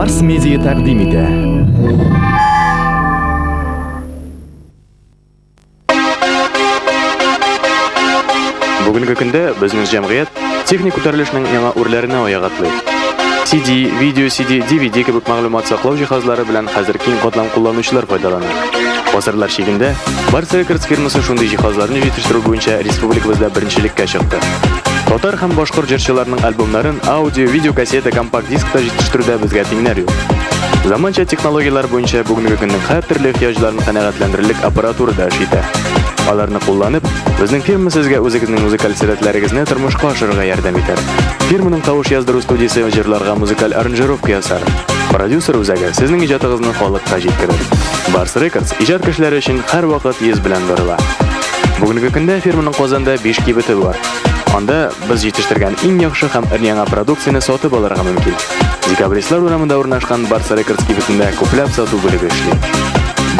Mars Media taqdim etadi. Bugungi kunda bizning jamiyat texnik ko'tarilishning yangi o'rlarini oyoq atlaydi. CD, video CD, DVD kabi ma'lumot saqlov jihozlari bilan hozir keng qatlam qo'llanuvchilar foydalanadi. Asrlar chegida Barsa Records firmasi shunday jihozlarni yetishtiruv bo'yicha respublikamizda birinchilikka chiqdi. Totar ham boshqa ijrochilarning albomlarini audio, video kasseta, kompakt diskda yetishtiruvda bizga tenglar yo'q. Zamoncha texnologiyalar bo'yicha bugungi kunning har turli ehtiyojlarini qanoatlantirlik apparaturada ishlaydi. Ularni qo'llanib, bizning firma sizga o'zingizning muzikal sirlatlaringizni turmushga oshirishga yordam etadi. Firmaning tovush yozdiruv studiyasi ijrolarga muzikal aranjirovka yasar. Prodyuser o'zaga sizning ijodingizni xoliqqa yetkazadi. Barsa Records ijod kishlari uchun har vaqt yuz bilan beriladi. Bugungi kunda firmaning Qozonda 5 kibiti bor. Onda biz yetishtirgan eng yaxshi ham yangi produksiyani sotib olishingiz mumkin. Dekabristlar o'ramida o'rnashgan Barsa Records kibitida ko'plab sotuv bo'lib ishlaydi.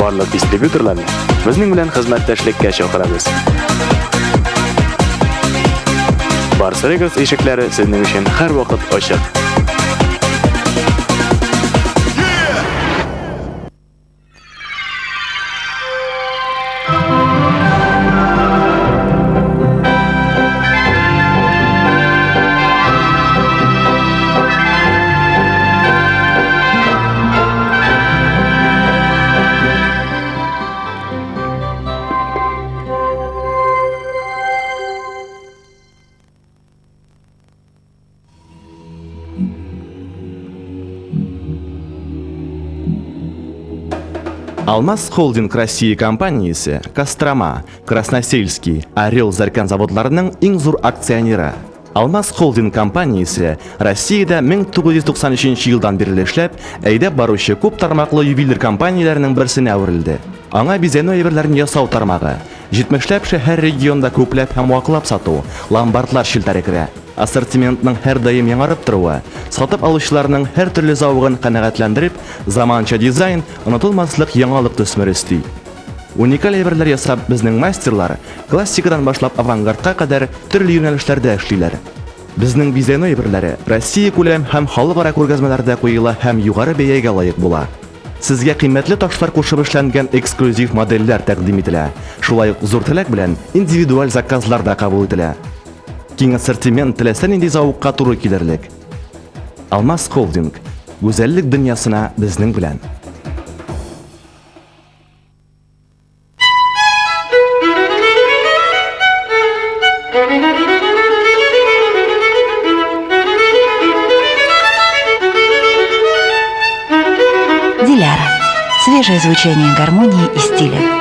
Barliq distributorlarni bizning bilan xizmatdashlikka chaqiramiz. Barsa Records eshiklari sizning uchun har vaqt ochiq. Алмаз Холдинг России компаниясы Кострома, Красносельский, Орел Зарькан заводларының ең зур акционері. Алмаз Холдинг компаниясы Россияда 1993 жылдан бері эшләп, әйдәп баручы күп тармаклы ювелир компанияләренең берсенә әверелде. Аңа бизәнү әйберләрен ясау тармагы, 70ләп шәһәр регионда күпләп һәм ваклап сату, ломбардлар шелтәре керә. Ассортиментның һәр даим яңарып торуы, сатып алучыларның һәр төрле зауыгын канәгатьләндереп, заманча дизайн, онытылмаслык яңалык төсмер исти. Уникаль әйберләр ясап безнең мастерлар классикадан башлап авангардка кадәр төрле юнәлешләрдә эшлиләр. Безнең бизәнү әйберләре Россия күләм һәм халыкара күргәзмәләрдә куела һәм югары бәягә лаек була. Сезгә кыйммәтле ташлар кушып эшләнгән эксклюзив модельләр тәкъдим ителә. Шулай ук зур теләк белән индивидуаль заказлар да кабул ителә. Киң ассортимент теләсә нинди зауыкка туры килерлек. Алмаз Холдинг гүзәллек дөньясына безнең белән. Диляра. Свежее звучание гармонии и стиля.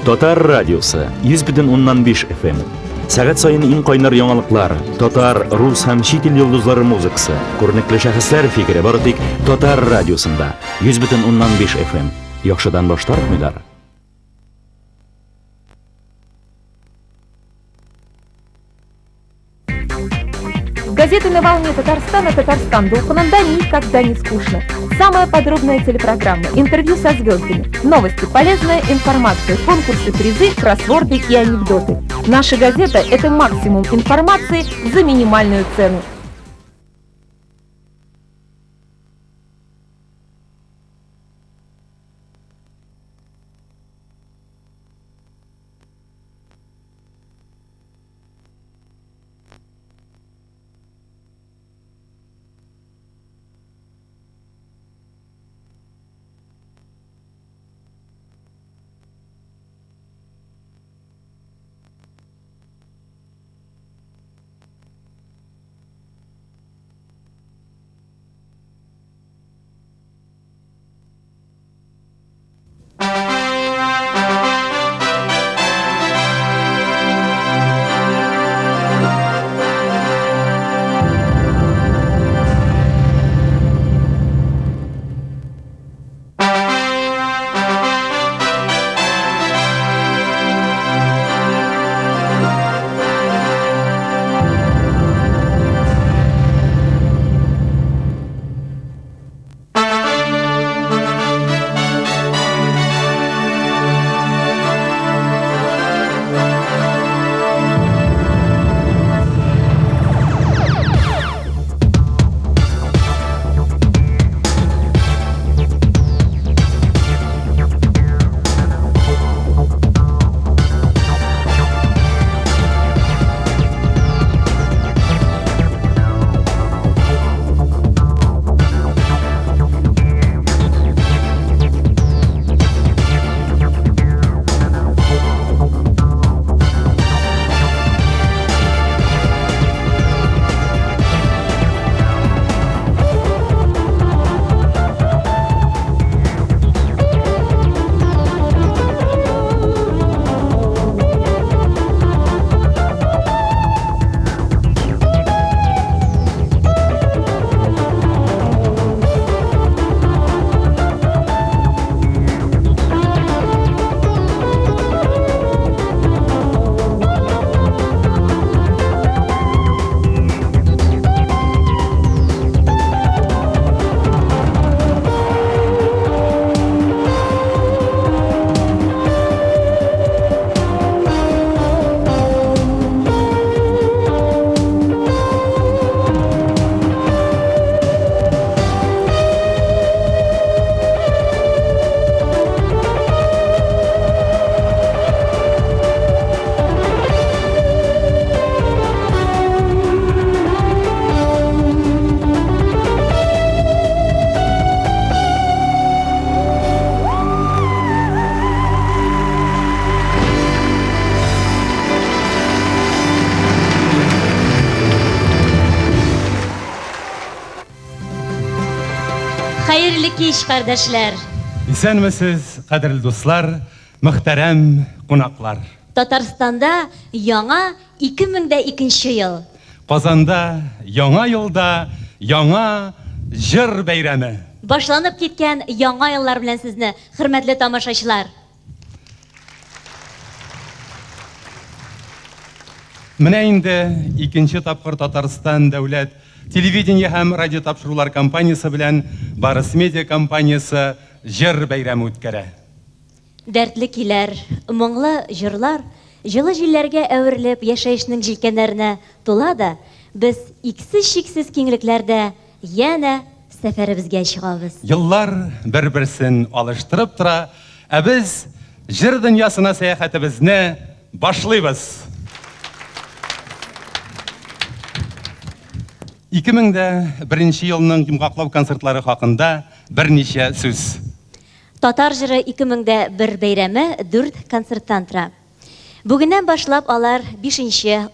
Тотар радиосы 100.5 FM. Сәгать сайын иң кайнар яңалыклар, татар, рус һәм чит ил йолдызлары музыкасы, күренекле шәхесләр фикере бары тик Тотар радиосында 100.5 FM. Яхшыдан баш тартмыйлар. Газеты на волне Татарстана «Татарстан» Дулхананда никогда не скучно. Самая подробная телепрограмма, интервью со звездами, новости, полезная информация, конкурсы, призы, кроссворды и анекдоты. Наша газета – это максимум информации за минимальную цену. Хәерле кич, кардәшләр. Исәнмесез, кадерле дуслар, мөхтәрәм кунаклар. Татарстанда яңа 2002 ел. Казанда яңа елда яңа җыр бәйрәме. Башланып киткән яңа еллар белән сезне, хөрмәтле тамашачылар. Менә инде икенче тапкыр Татарстан дәүләт телевидение һәм радио тапшырулар компаниясе белән Барыс медиа компаниясе җыр бәйрәме үткәрә. Дәртле киләр, моңлы җырлар, җылы җилләргә әверелеп яшәешнең җилкәннәренә тула да, без иксез-чиксез киңлекләрдә янә сәфәребезгә чыгабыз. Еллар бер-берсен алыштырып тора, ә без җыр дөньясына сәяхәтебезне башлыйбыз. 2001 елның йомгаклау концертлары хакында берничә сүз. Татар җыры 2001 бәйрәме 4 концерттан тора. Бүгеннән башлап алар 5,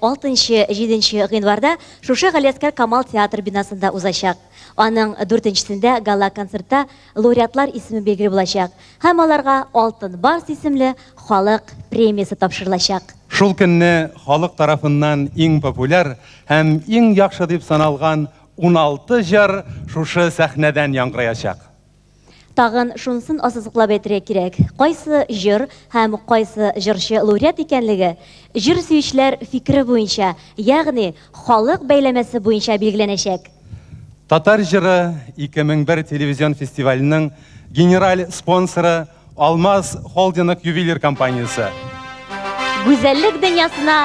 6, 7 гыйнварда шушы Галиәскәр Камал театр бинасында узачак. Аның 4-сендә гала концертта лауреатлар исеме билгеле булачак һәм аларга Алтын Барс исемле халык премиясе тапшырылачак. Шул көнне халык тарафыннан иң популяр һәм иң яхшы дип саналган 16 җыр шушы сәхнәдән яңгыраячак. Тагын шунысын ассызыклап әйтергә кирәк. Кайсы җыр һәм кайсы җырчы лауреат икәнлеге җыр сөючеләр фикере буенча, ягъни халык бәйләмәсе буенча билгеләнәчәк. Татар җыры 2001 телевизион фестиваленең генераль спонсоры Алмаз холдинг ювелир компаниясе. Гүзәллек дөньясына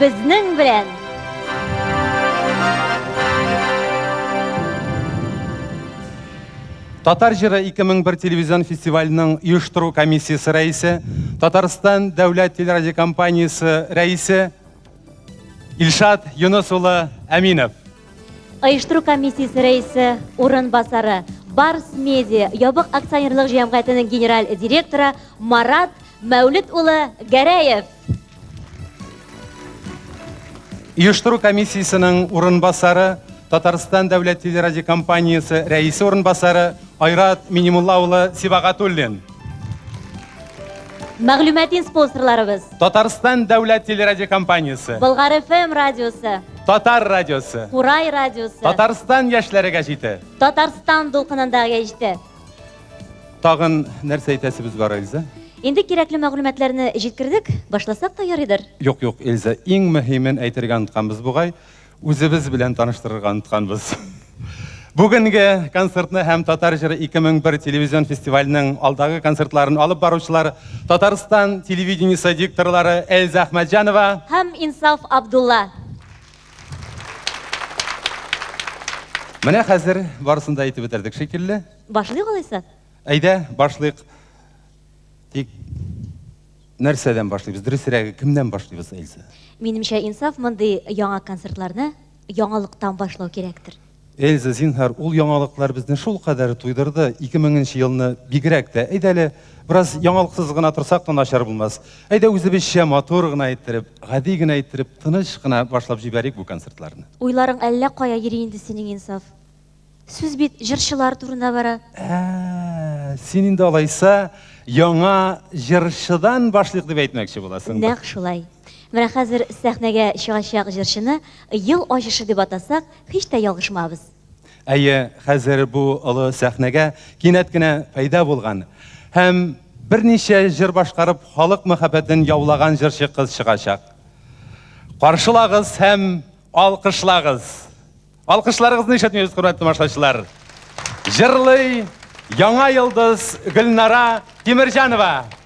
безнең белән. Татар җыры 2001 телевизион фестиваленең оештыру комиссиясе рәисе, Татарстан дәүләт телерадиокомпаниясе рәисе Илшат Юнус улы Әминов. Оештыру комиссиясе рәисе урынбасары Барс медиа ябык акционерлык җәмгыятенең генераль директоры Марат Мәүлид улы Гәрәев. Оештыру комиссиясенең урынбасары Татарстан дәүләт телерадиокомпаниясе рәисе урынбасары Айрат Минимулла улы Сибагатуллин. Мәгълүмати спонсорларыбыз Татарстан дәүләт телерадиокомпаниясе, Болгар ФМ радиосы, Татар радиосы, Курай радиосы, Татарстан яшьләргә җите. Татарстан дулкынында җитте. Тагын нәрсә әйтәсебез бар, Эльза? Инде кирәкле мәгълүматларны җиткердек, башласак та ярыйдыр. Юк, Эльза, иң мөһимен әйтергә онытканбыз бугай, үзебез белән таныштырырга онытканбыз. Бүгенге концертны һәм Татар җыры 2001 телевизион фестиваленең алдагы концертларын алып баручылар Татарстан телевидениесе дикторлары Эльза Әхмәтҗанова Һәм Инсаф Абдулла. Менә хәзер барысын да әйтеп бетердек шикелле. Башлыйк алайса. Әйдә, башлыйк. Тик нәрсәдән башлыйбыз? Дөресрәге кемнән башлыйбыз, Эльза? Минемчә, Инсаф мондый яңа концертларны яңалыктан башлау кирәктер. Эльза, зинһар, ул яңалыклар безне шул кадәр туйдырды. 2000 елны бигрәк тә. Әйдә әле бераз яңалыксыз гына торсак та начар булмас. Әйдә үзебезчә матур гына әйттереп, гади гына әйттереп, тыныч кына башлап җибәрик бу концертларны. Уйларың әллә кая йөри инде синең, Инсаф? Сүз бит җырчылар турында бара. Син инде алайса яңа җырчыдан башлыйк дип әйтмәкче буласың. Нәкъ шулай. Менә хәзер сәхнәгә чыгачак җырчыны ел ачышы дип атасак, һич тә ялгышмабыз. Әйе, хәзер бу олы сәхнәгә кинәт кенә пайда булган һәм берничә җыр башкарып халык мәхәббәтен яулаган җырчы кыз чыгачак. Каршылагыз һәм алкышлагыз. Алкышларыгызны ишетмибез, хөрмәтле тамашачылар. Җырлый яңа йолдыз Гөлнара Тимерҗанова.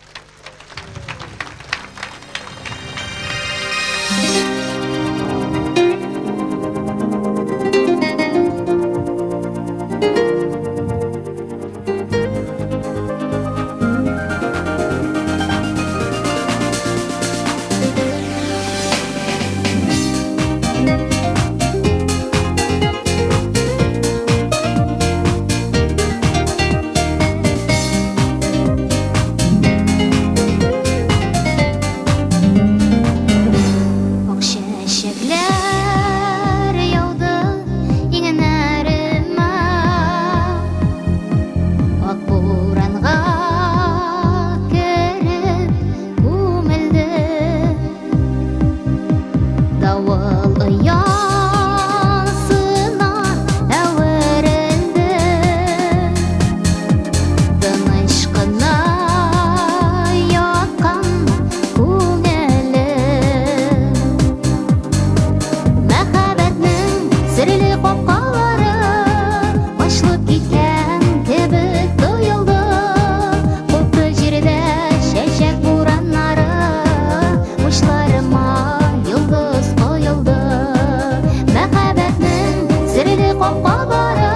капкалары ачылып киткән кебек тоелды. Күпме җирдә чәчәк бураннары, учларыма йолдыз коелды. Мәхәббәтнең серле капкалары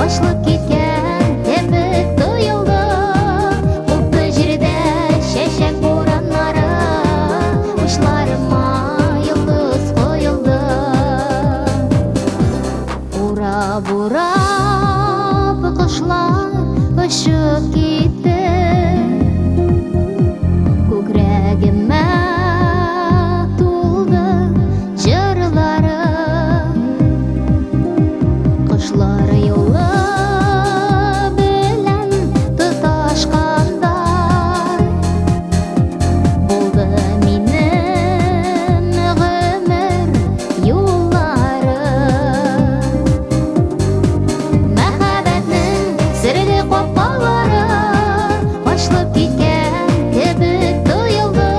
ачылып киткән кебек тоелды. Күпме җирдә чәчәк бураннары, учларыма йолдыз коелды. Урап-урап кошлар очып китте, күкрәгемә тулды җырлары. Кошлар юлы белән тоташканда булды минем гомер юллары. Мәхәббәтнең серле капкалары ачылып киткән кебек тоелды.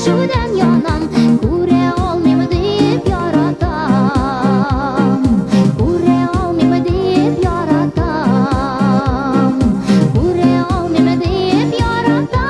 ачудан янам, күрә алмыйм дип яратам. Күрә алмыйм дип яратам. Күрә алмыйм дип яратам.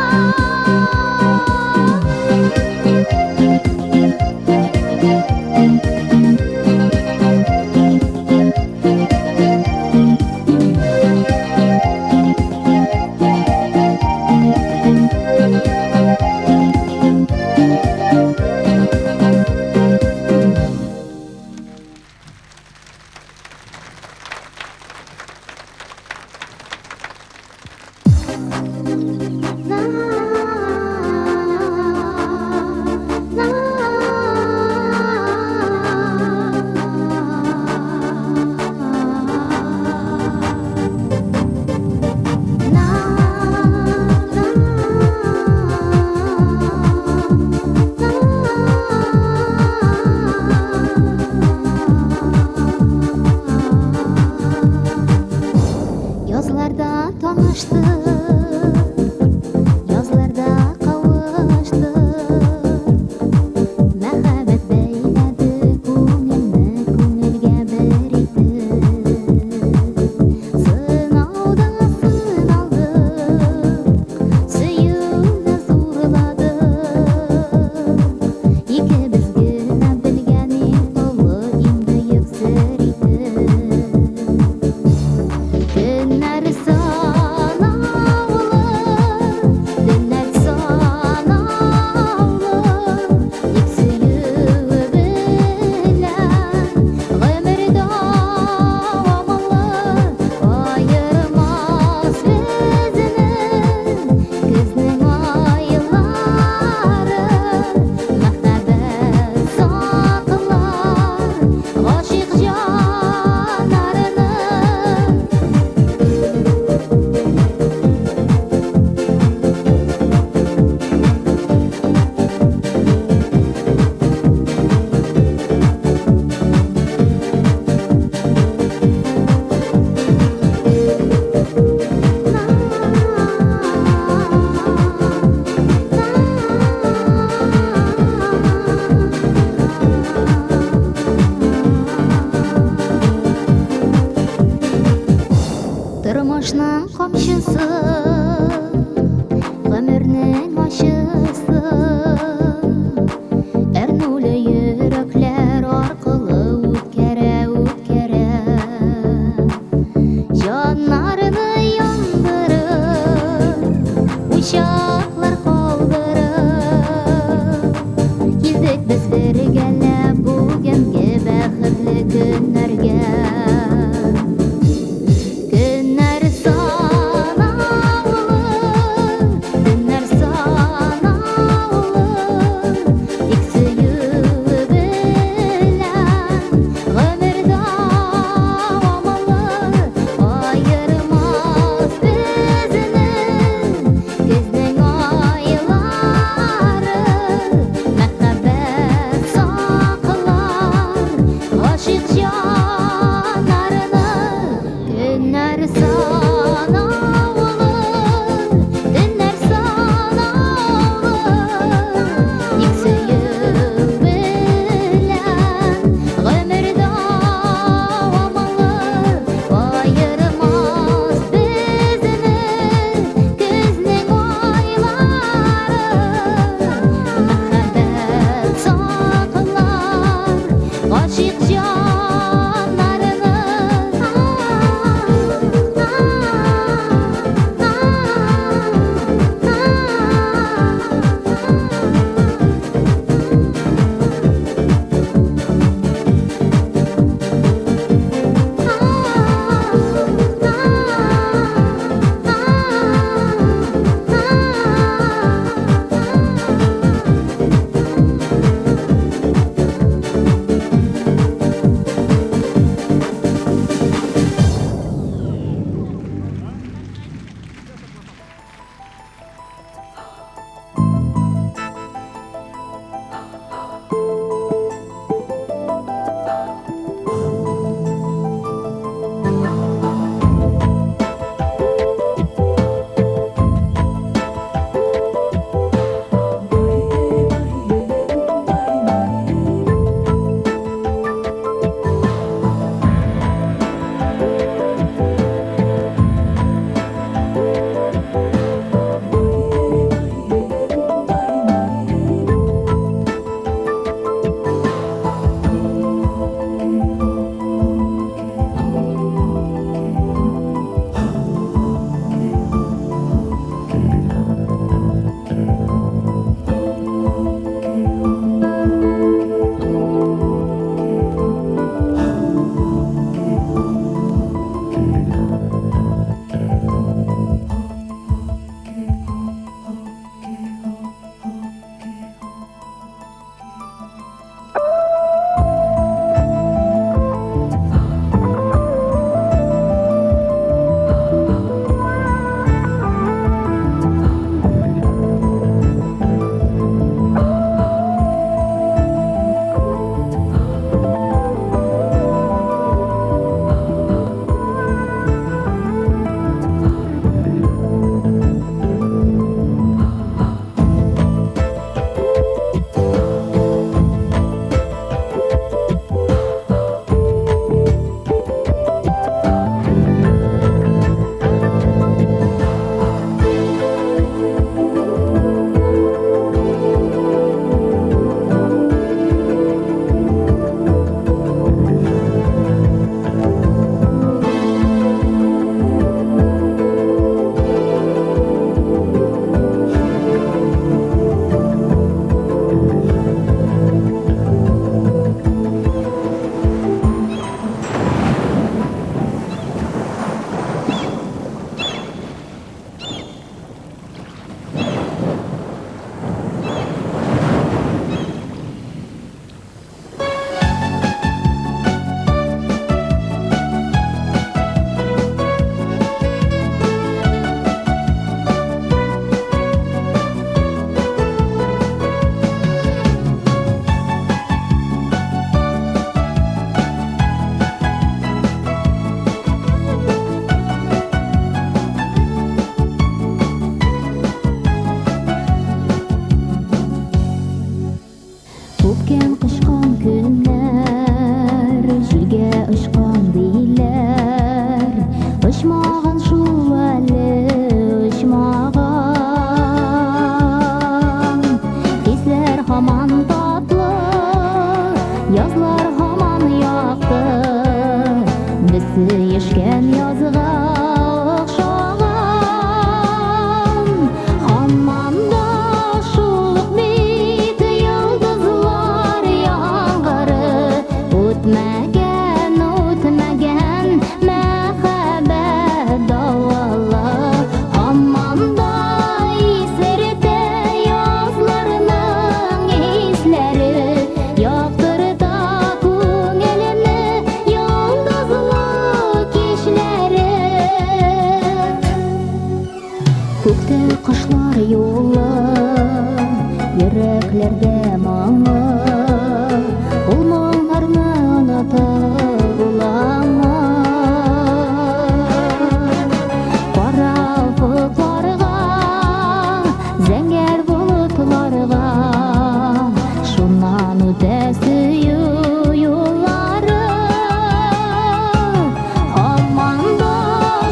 Көпкен қышқан күнлер Жилге ұшқан дейлер Ұшмаған шул әлі ұшмаған Кезлер хаман татлы Язлар хаман яқты Бісі ешкен языға ұқшаған Хаманда шулық бейт Йылдызлар яңғыры Өтмәген мәхәббәт дауалы Хаманда исерде язларының исләре Яқтырда күңелімні Йылдызлы кешләре Көкте құшлар юлы Йөрәкләрдә маңы Ул моңарны онытып буламы Кара офыкларга Зәңгәр болытларга Шуннан үтә сөю юллары Хаманда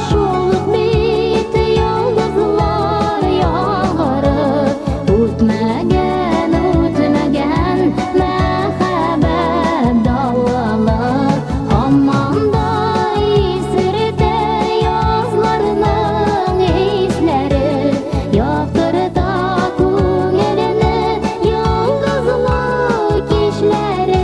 шулык бит Йылдызлар яңгыры Үтмәген мәхәббәт дауалы Хаманда исерде язларының исләре Яктырта күңелемне Йылдызлы кечләре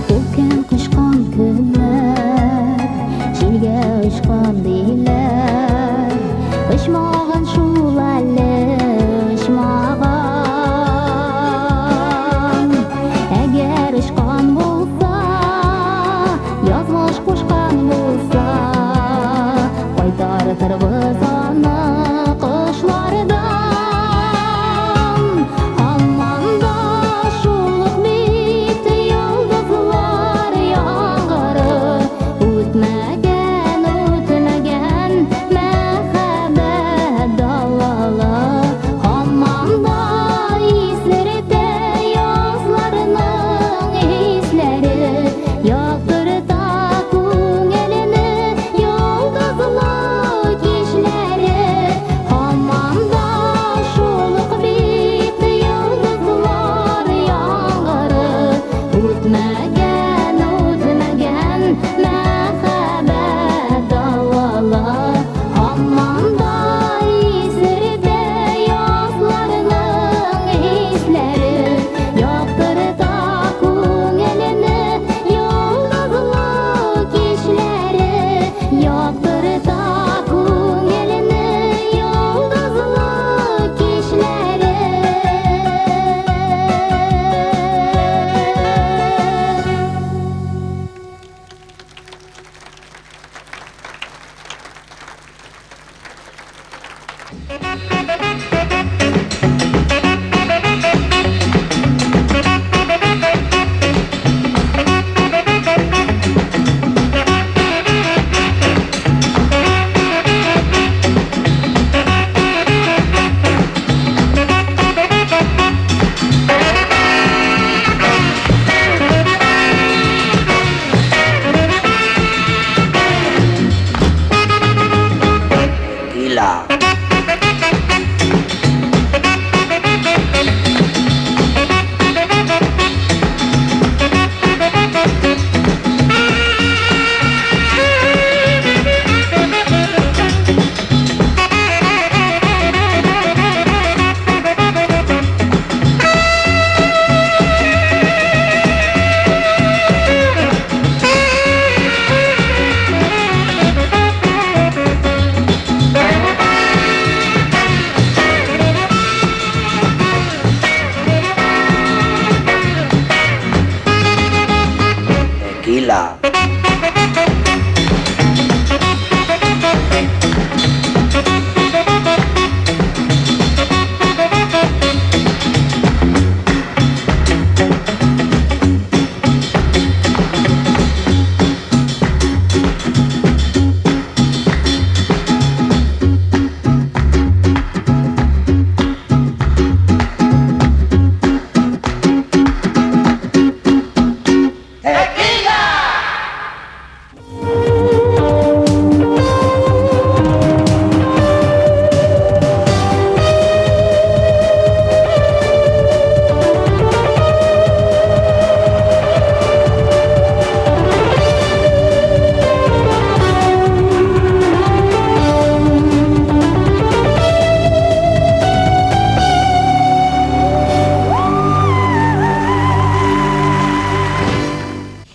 Көпкен құшқан күнлер Жилге ұшқан дейлер Ұшмаған шул әлі ұшмаған Әгер ұшқан болса Язмыш қошқан болса Қайтартырбыз аны қышлардан Хаманда шулық бит Йылдызлар яңғыры Үтмәген мәхәббәт дауалы Хаманда исерде язларының исләре Яктырта күңелемне Йылдызлы кечләре Хаманда шулык бит Йылдызлар яңгыры Үтмәген мәхәббәт дауалы Хаманда исерде язларының исләре Яктырта күңелемне Йылдызлы кечләре Яктырта күңелемне Йылдызлы кечләре Tequila.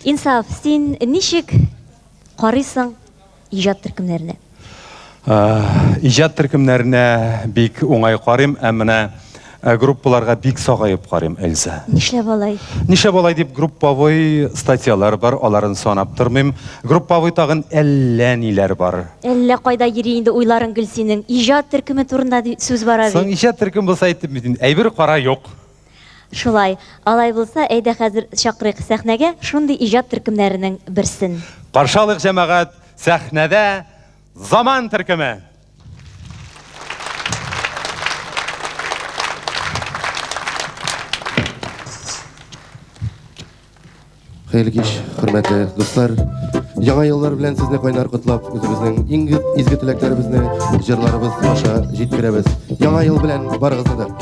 Инсаф, син ничек карыйсың иҗат төркемнәренә? Иҗат төркемнәренә бик уңай карыйм, ә менә группаларга бик сагайып карыйм, Эльза. Нишләп алай? Нишләп алай дип группавый статьялар бар, аларын санап тормыйм. Группавый тагын әллә ниләр бар. Әллә кайда йөри инде уйларың гел синең. Иҗат төркеме турында сүз бара Соң бит. иҗат төркем булса әйтеп бит, әйбер кара юк. Шулай. Алай булса, әйдә хәзер чакырыйк сәхнәгә шундый иҗат төркемнәренең берсен. Каршалык җәмәгать сәхнәдә Заман төркеме. Хәерле кич, хөрмәтле дуслар. Яңа еллар белән сезне кайнар котлап, үзебезнең иң изге теләкләребезне җырларыбыз аша җиткерәбез. Яңа ел белән барыгызны да.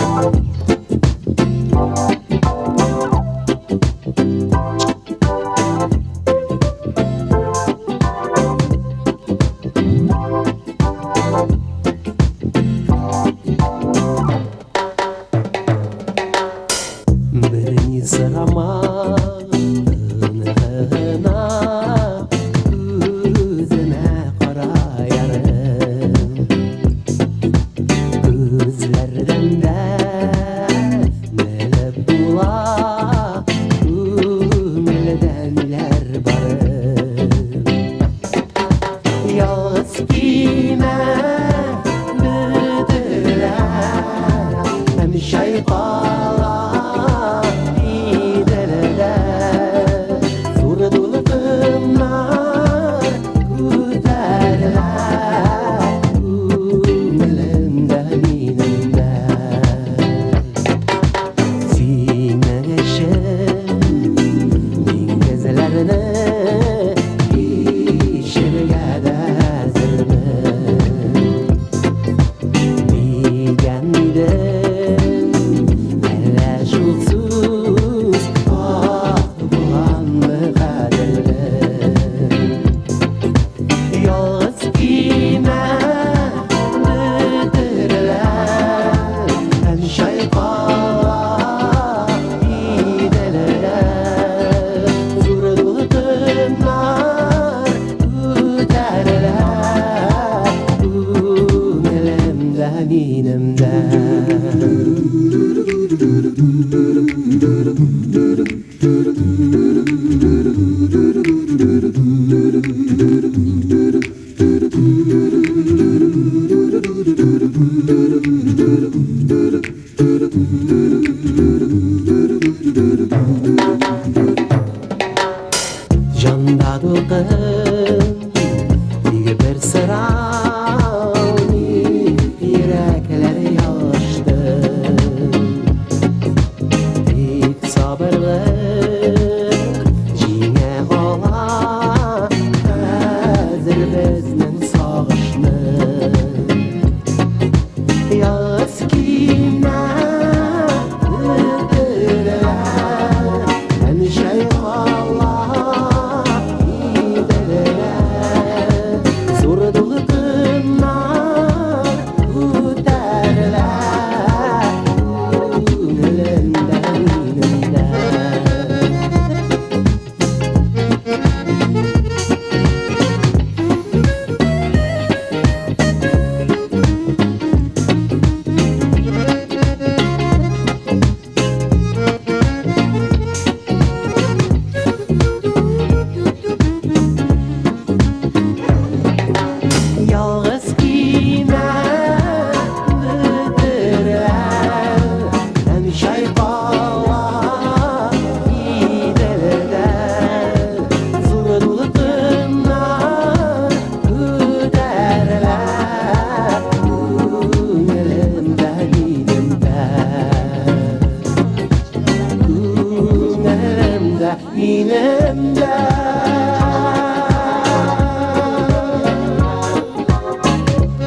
yüreğimde.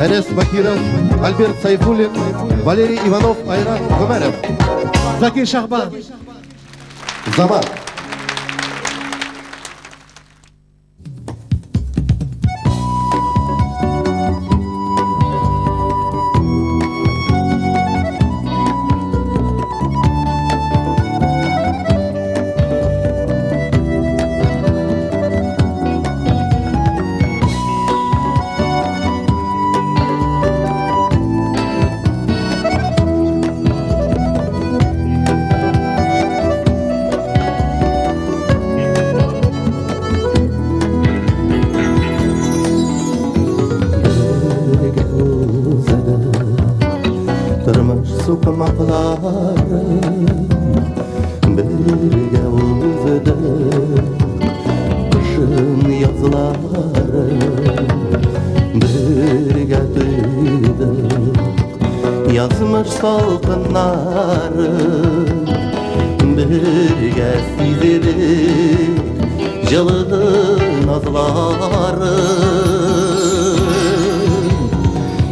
Enes Bakirov, Albert Sayfulin, Valeri Ivanov, Ayran Ömerov, Zaki Şahban. Zaman. Tırmış sokmaklarım birge uzdı, kışın yazlarım birge duydık, yazmış salkınlarım birge sizdik, жылы nazlarım.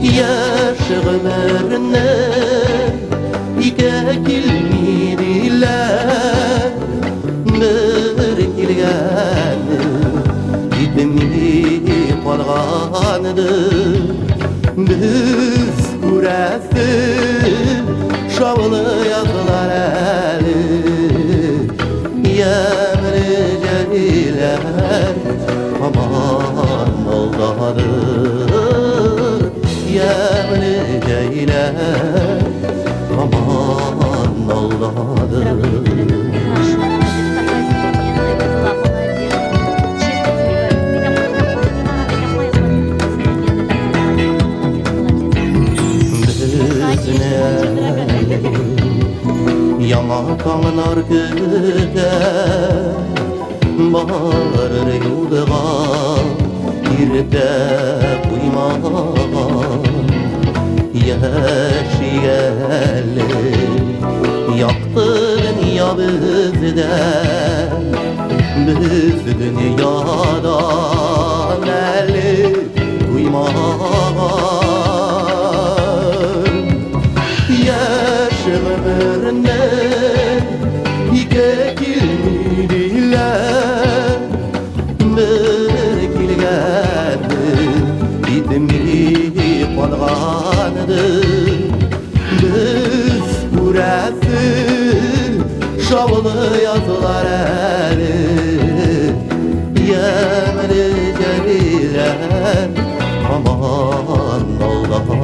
Yaşı ömrüne ike kilmediler, bir kilgeni gitmedi kalgandı. Biz kurası şavlı yazılar eli, yemri celiler aman oldadır. Yemli ceyler aman oldadır. Yamakanın arkıda bağırır yoldağa, irde uymağa yaşayalım. Yaktın ya bizden, biz dünyadan eli uymağa. Yaşı ömrüne ike kilmediler, bir kilgeni gitmedi kalgandı. Biz kurası şavlı yazılar eli, yemli celiler aman oldadır.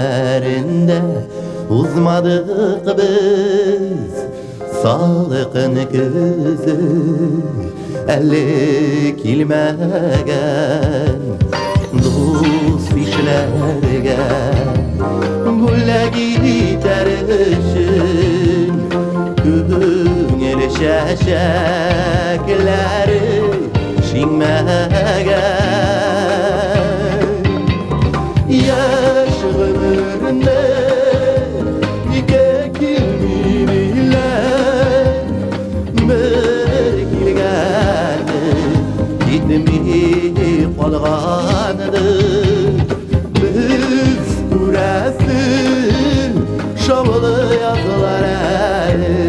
Ceylerinde uzmadık biz salkın kızı, ellik ilmegen dost işlerge gülle giderişin güngel şeşekleri şinmegen. Yaşı ömrüne ike kilmediler, bir kilgeni gitmedi kalgandı. Biz kurası şavlı yazılar eli,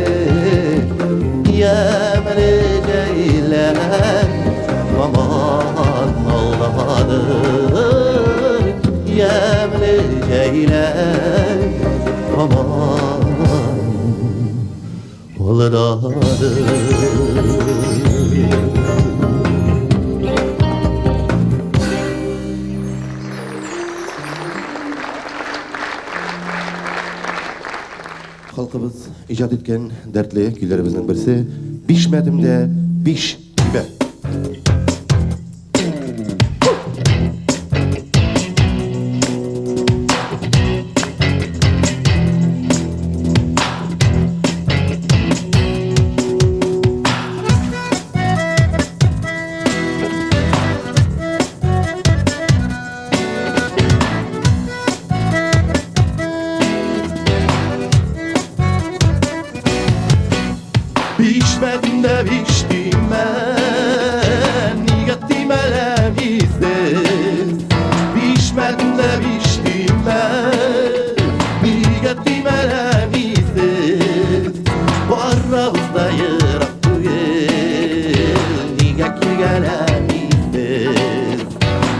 yemli ceyler aman oldadır. Yemli ceyler aman oldadır. халкыбыз иҗат иткән дәртле көйләребезнең берсе «Биш мәдемдә биш тибә». Bişmedinde biçtime Niye dimele bizsiz Bişmedinde biçtime Niye dimele bizsiz Barrağızda yırak tüyel Niye kirgelemizsiz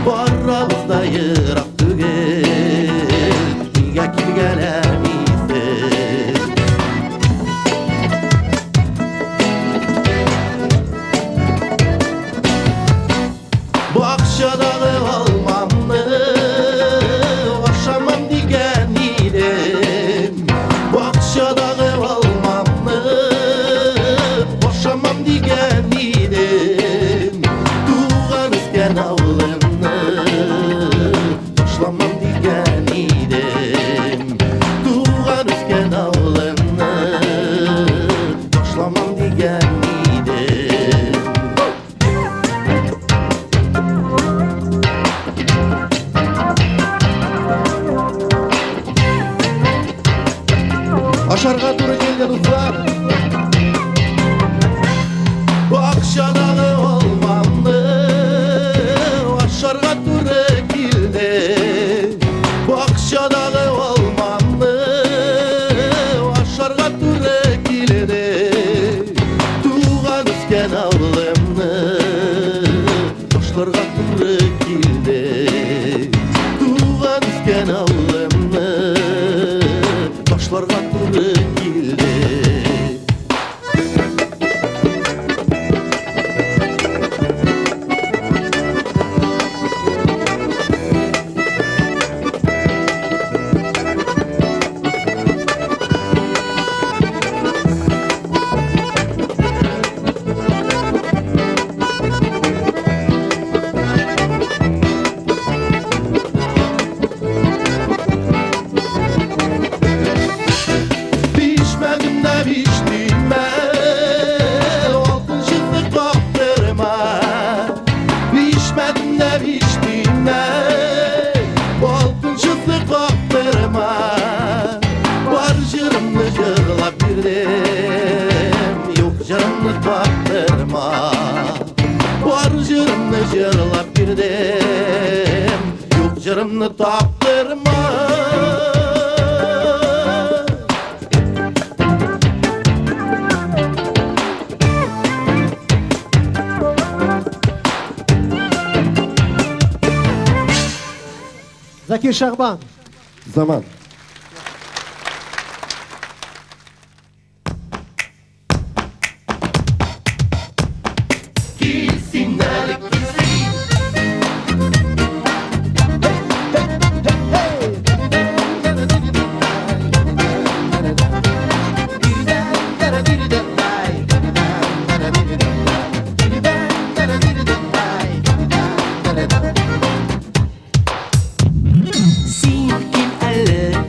Barrağızda yırak tüyel Niye kirgelemizsiz Bakşadağı almamlı Vaşamam digen idim Bakşadağı almamlı Vaşamam digen idim Tuğan üsken avlımlı Başlamam digen idim Tuğan üsken avlımlı Başlamam digen idim Aşarga turı geldi dostlar Bakşadağı olmamlı Aşarga turı geldi Bakşadağı olmamlı Aşarga turı geldi Tuğan üsken avlımlı Başlarga turı geldi Tuğan üsken avlımlı Başlarga turı geldi Pişmedim de piştiğime Altıncısı kaptırma Pişmedim de piştiğime Altıncısı kaptırma Var jırımlı jırlap girdim Yok jırımlı kaptırma Var jırımlı jırlap girdim Yok jırımlı taptırma Zakir Şahban. Zaman. Sin kim elle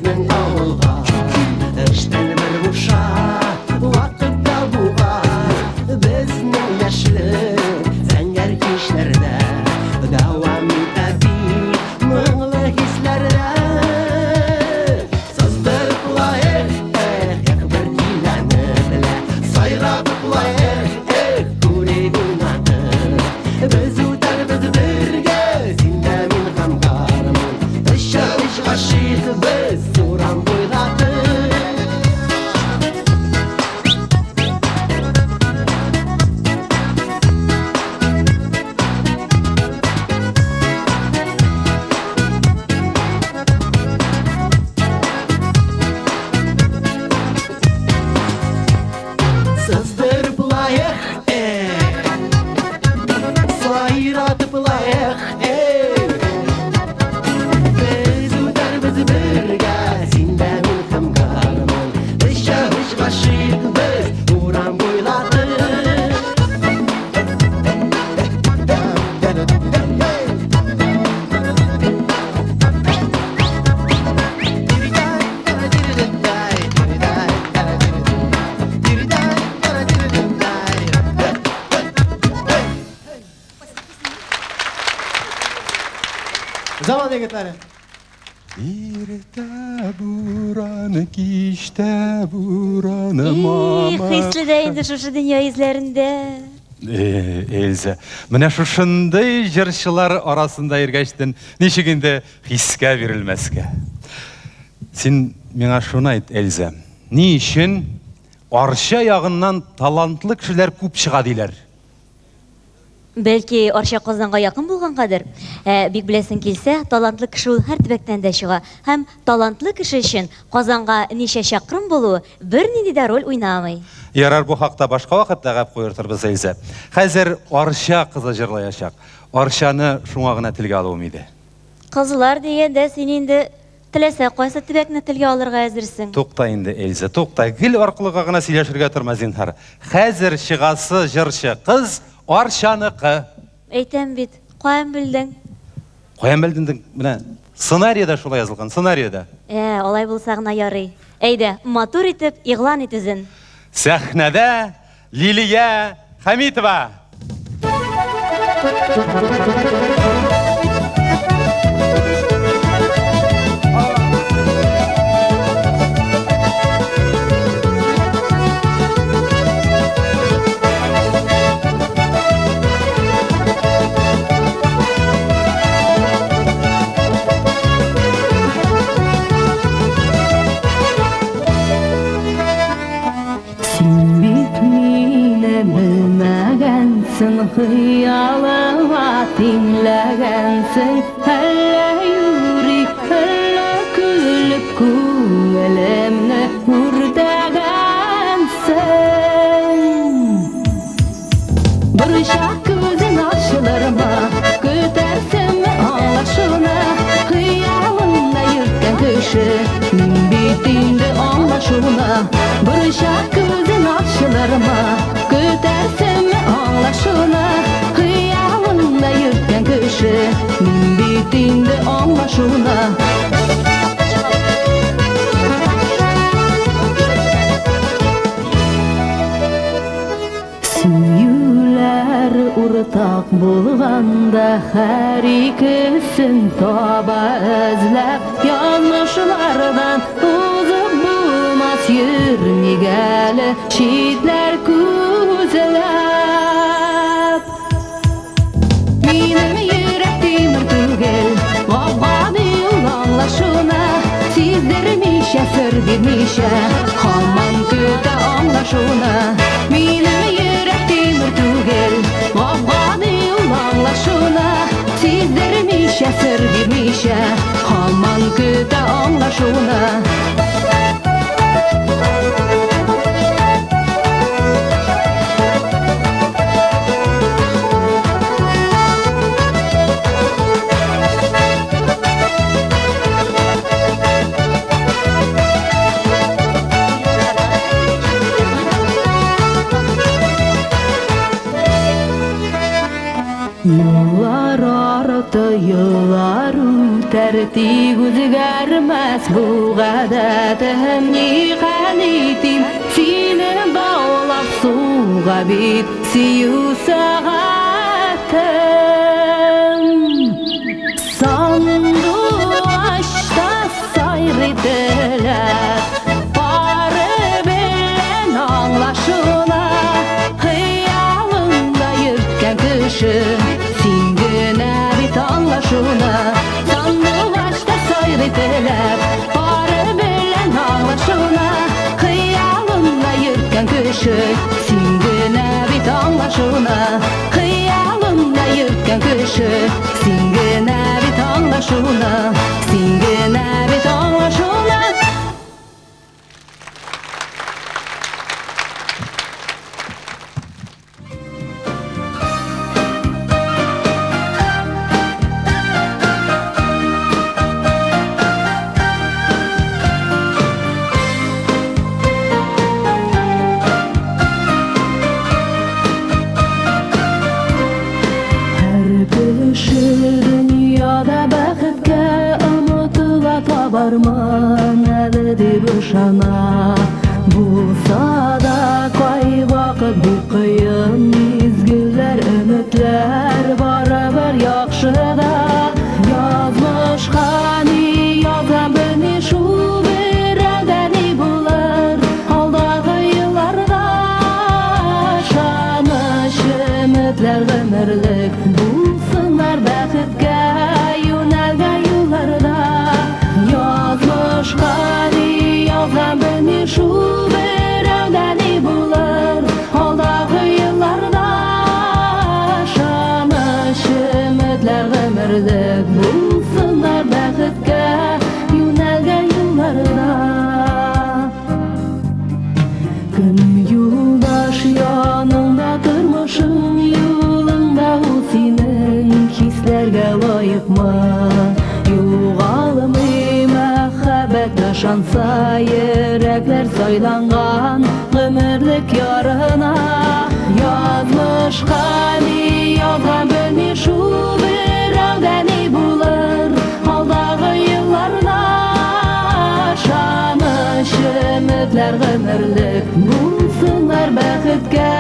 безнең авылга эштән бер буша вакытта бугай безнең яшьлек зәңгәр кичләрдә дәвам итә бит моңлы хисләрдә сыздырып лаек як бер киләне белә сайратып лаек күрек уйнады без үтәрбез бергә синдә мин һәм гармун Иш гашыйк без урам буйлады Сыздырып лаек сайратып лаек Biz үтәрбез бергә синдә мин һәм гармун Иш гашыйк без урам буйлады Zaman егетләре. Иртә бураны, кичтә бураны, мама. Хисле дә инде шушы дөнья изләрендә. Эльза, менә шушындай җырчылар арасында йөргәчтен ничек инде хискә бирелмәскә. Син миңа шуны әйт, Эльза. Ни өчен Арча ягыннан талантлы кешеләр күп чыга диләр? Бәлки Арча Казанга якын булгангадыр. Бик беләсең килсә, талантлы кеше ул һәр төбәктән дә чыга. Һәм талантлы кеше өчен Казанга ничә чакрым булу бернинди дә роль уйнамый. Ярар, бу хакта башка вакытта гап куертырбыз, Эльза. Хәзер Арча кызы җырлаячак. Арчаны шуңа гына телгә алуым иде. Кызлар дигәндә син инде теләсә кайсы төбәкне телгә алырга әзерсең. Тукта инде, Эльза, тукта. Гел аркылыга гына сөйләшергә торма, зинһар. Хәзер чыгасы җырчы кыз Арчаныкы. Әйтәм бит, каян белдең? Каян белдең? Менә сценарийда шулай язылган, сценарийда. Алай булса гына ярый. Әйдә, матур итеп игълан ит үзен. Сәхнәдә Лилия Хәмитова. Bilmәгәнсең, хыялыңа тиңләгәнсең, әллә юри, әллә көлеп күңелемне үрдәгәнсең. Борчак күзең ачылырма, көтәрсеңме аңлашуны, хыялыңда йөрткән кеше, мин бит инде аңлашуны. Борчак күзең ачылырма, көтәрсеңме аңлашуны, хыялыңда йөрткән кеше, мин бит инде аңлашуны. Сөюләр уртак булганда һәр икесен таба эзләп, язмышлардан узып булмас йөрмик әле читләр күзләп. Минем йөрәк тимер түгел, габганы аңлашуны, сиздермичә, сер бирмичә, һаман көтә аңлашуны. Минем йөрәк тимер түгел, габганы аңлашуны, сиздермичә, сер бирмичә, һаман көтә аңлашуны. Yıllar ardı, yıllar tertib o'zgarmas bu g'adatim niqanitim seni bağlab suğa bit siyu sağatim sanduaçta sayrıdılar Barı bilen anlaşıla Hıyalımda yırtken kışı Singine bit anlaşıla Sanduaçta sayrıdılar Barı bilen anlaşıla Hıyalımda yırtken kışı Singine bit anlaşıla Hıyalımda yırtken kışı Singine bit anlaşıla Singine bit anlaşıla Dünyada bәхеткә омытыла табармын әле дип ышана Булса да кай вакыт бик кыен мизгелләр өметләр барыбер яхшы да Язмышка ни язган белми шул берәүдә ни булыр алдагы елларда ышаныч өметләр гомерлек Булсыннар бәхеткә юнәлгән юлларда Язмышка ни язган белми шул берәүдә ни булыр алдагы елларда ышаныч өметләр гомерлек Булсыннар бәхеткә юнәлгән юлларда Кем юлдаш яныңда тормышың юлыңда ул синең хисләргә лаекмы Югалмый мәхәббәт ышанса йөрәкләр сайланган гомерлек ярына Язмышка ни язган белми шул берәүдә ни булыр алдагы елларда ышаныч өметләр гомерлек Булсыннар бәхеткә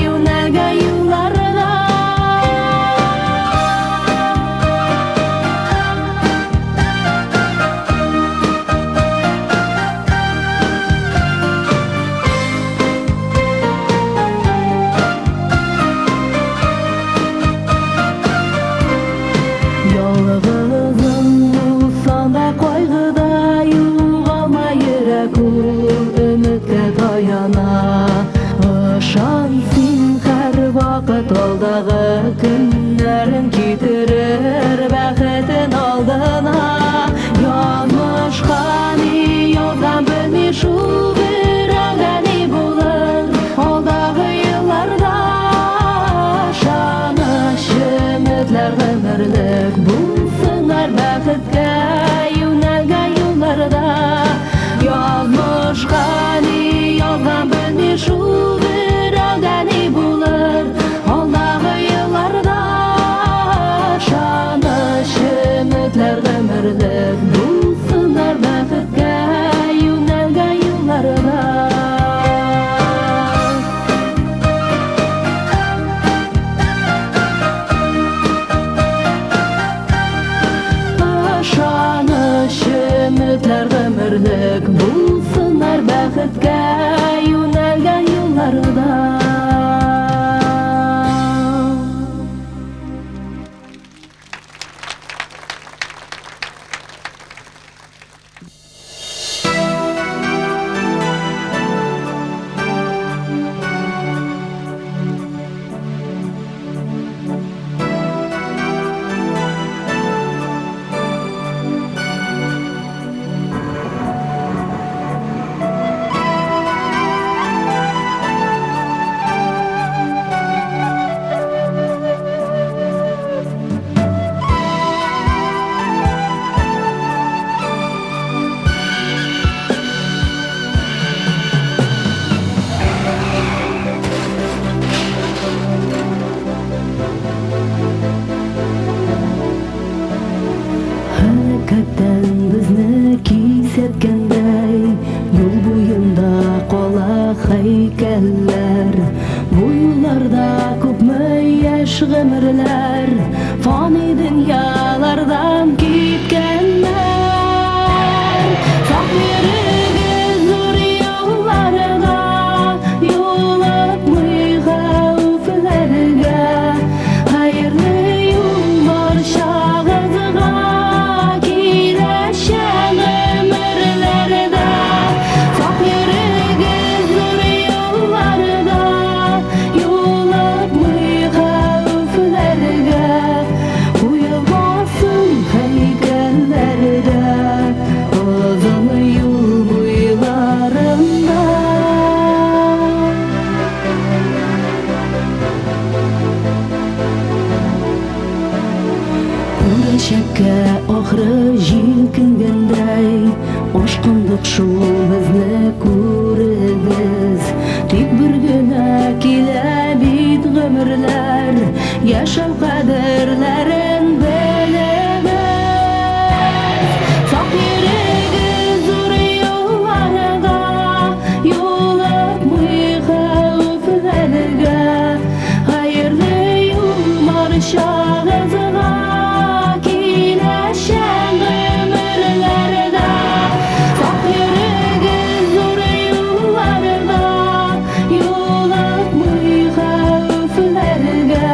юнәлгән юлларда Ялгызың булсаң да кайгыда югалма йөрәк ул өметкә таяна Ышан син һәр вакыт алдагы көннәрен китерер бәхетен алдына Язмышка ни язган белми шул берәүдә ни булыр алдагы елларда ышаныч өметләр гомерлек Булсыннар бәхеткә юнәлгән юлларда Язмышка ни язган белми шул берәүдә ни булыр алдагы елларда ышаныч өметләр гомерлек Булсыннар бәхеткә юнәлгән юлларда Ышаныч өметләр гомерлек Булсыннар бәхеткә юнәлгән юлларда киткәндәй, юл буенда кала һәйкәлләр. Бу юлларда күпме яшь гомерләр, фани дөньялардан киткәннәр. Сак йөрегез зур юлларга, юлыкмый хәүфләргә. Хәерле юл барчагызга, киләчәк гомерләрдә. Сак йөрегез зур юлларга, юлыкмый хәүфләргә. Куелмасын һәйкәлләрдә, озын юл буйларында. Күренчәккә ахры җилкенгәндәй, ашкындык шул безне күрегез. Тик бер генә килә бит гомерләр, яшәү кадерләрен белегез. Сак йөрегез зур юлларга, юлыкмый хәүфләргә. Хәерле юл барчагызга, киләчәк гомерләрдә. Сак йөрегез зур юлларга, юлыкмый хәүфләргә.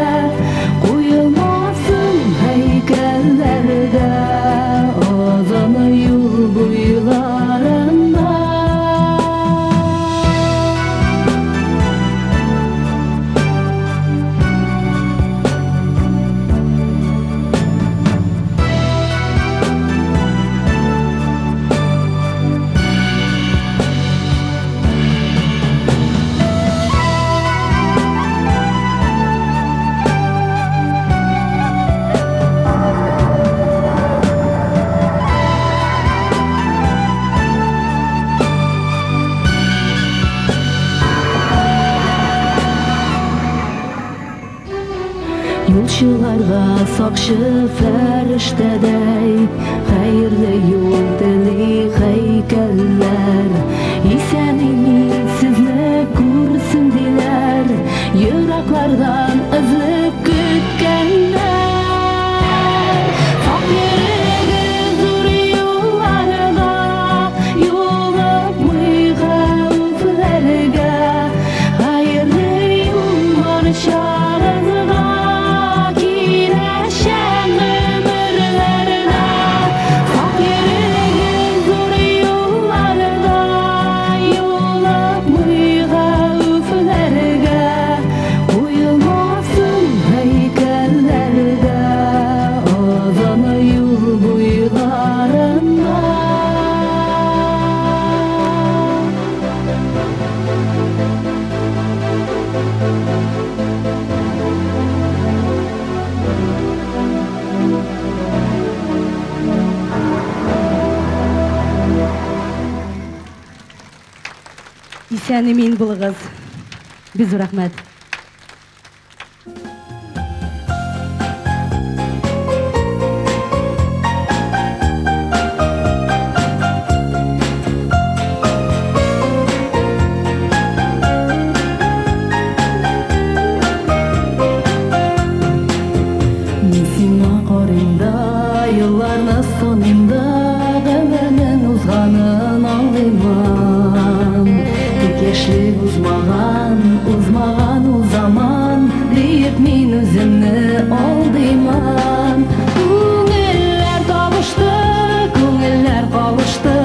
Куелмасын һәйкәлләрдә, озын юл буйларында. Юлчыларга сакчы фәрештәдәй, хәерле юл тели һәйкәлләр. Исән-имин сезне күрсен диләр, йөрәкләрдән эзләп көткәннәр. Сак йөрегез зур юлларга, юлыкмый хәүфләргә. Хәерле юл барчагызга, киләчәк гомерләрдә. Сак йөрегез зур юлларга, юлыкмый хәүфләргә. Куелмасын һәйкәлләрдә, озын юл буйларында. Исән-имин булыгыз. Бик зур рәхмәт. Мин сиңа карыйм да, елларны саныйм да, гомернең узганын аңлыймын. Тик яшьлек узмаган, узмаган ул заман, диеп мин үземне алдыймын. Күңелләр табышты, күңелләр кавышты,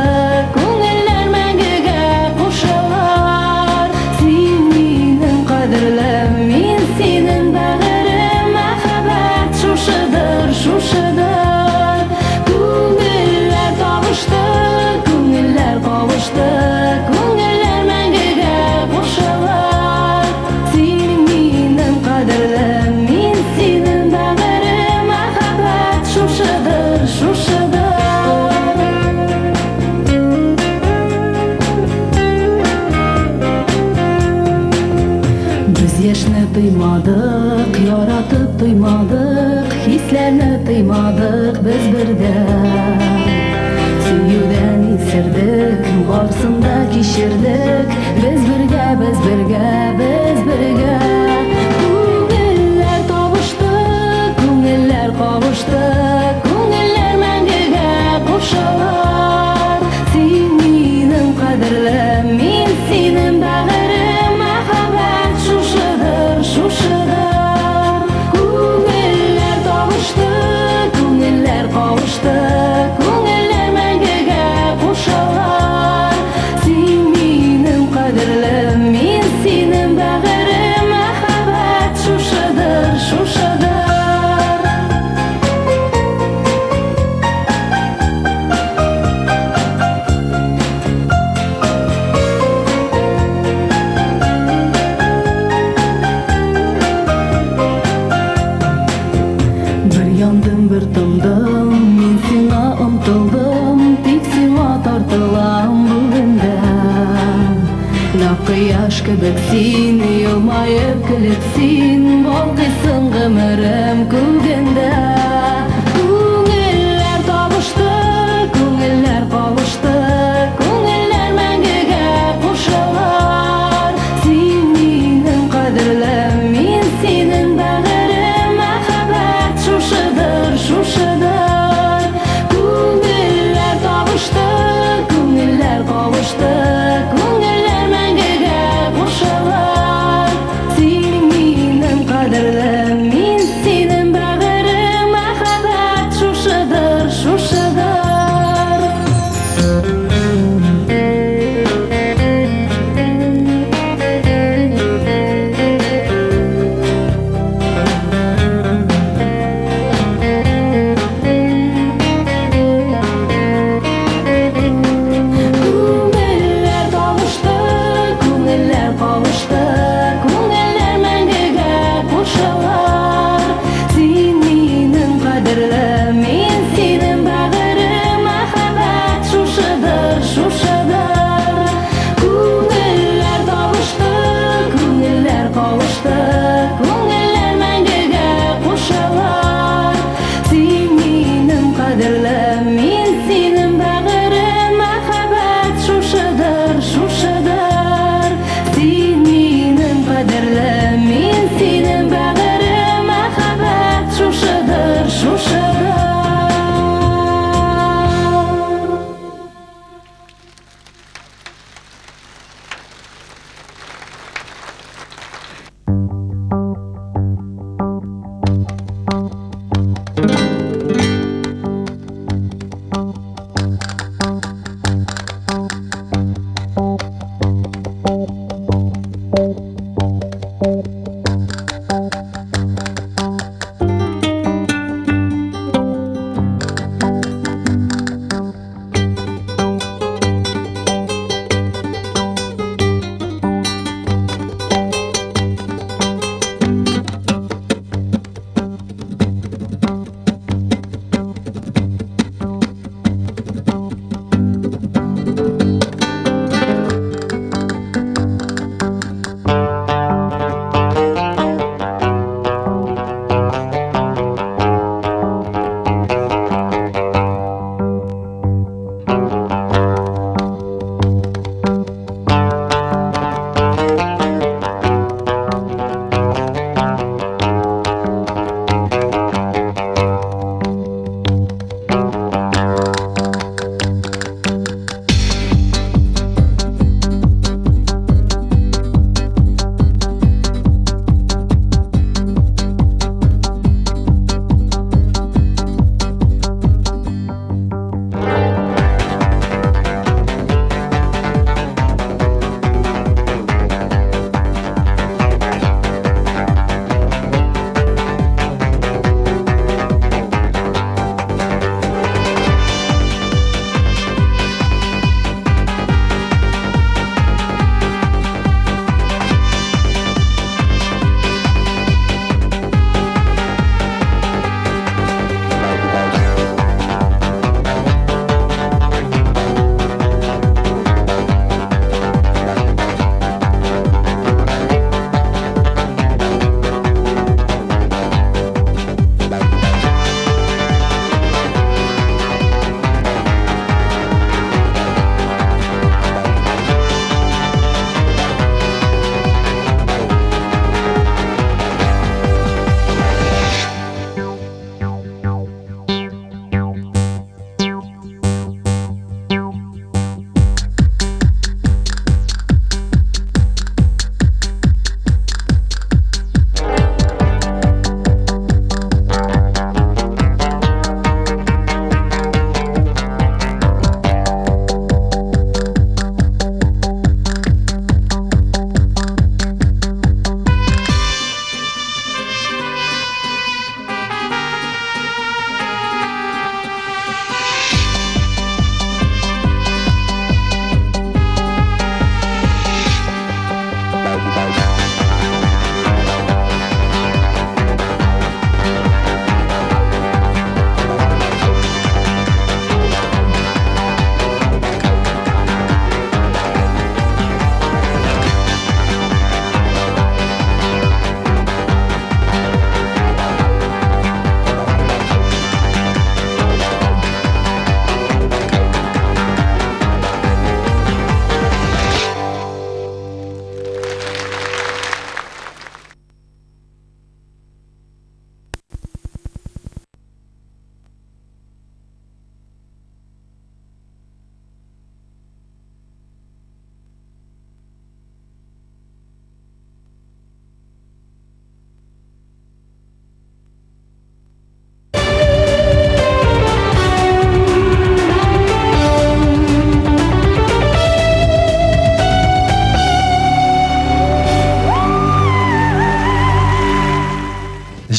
күңелләр мәңгегә кушылар. Син минем кадерлем, мин синең бәгырем, мәхәббәт шушыдыр, шушыдыр. Күңелләр табышты, күңелләр кавышты, күңелләр мәңгегә кушылар. Син минем кадерлем, мин синең бәгырем, мәхәббәт шушыдыр, шушыдыр. Без яшьне тыймадык, яратып тыймадык, хисләрне тыймадык без бердә. Сөюдән исердек. арасында кичердек. Без бергә, без бергә, без бергә. Күңелләр табышты, күңелләр кавышты, күңелләр мәңгегә кушылар. Син минем кадерлем, мин синең бәгырем, мәхәббәт шушыдыр, шушыдыр. Күңелләр табышты, күңелләр кавышты, күңелләр мәңгегә кушылар. Син минем кадерлем, мин синең бәгырем, мәхәббәт шушыдыр, шушыдыр. Bir yandım, bir tıldım, min sina ımtıldım, tik sina tartılam bugündə. Laqıyaş kebeksin, yılmayıp gülüksin, balqıysın gımırım kugündə. Күңелләр табышты, күңелләр кавышты, күңелләр мәңгегә кушылар. Син минем кадерлем, мин синең бәгырем, мәхәббәт шушыдыр, шушыдыр. Күңелләр табышты, күңелләр кавышты, күңелләр мәңгегә кушылар. Син минем кадерлем, мин синең бәгырем,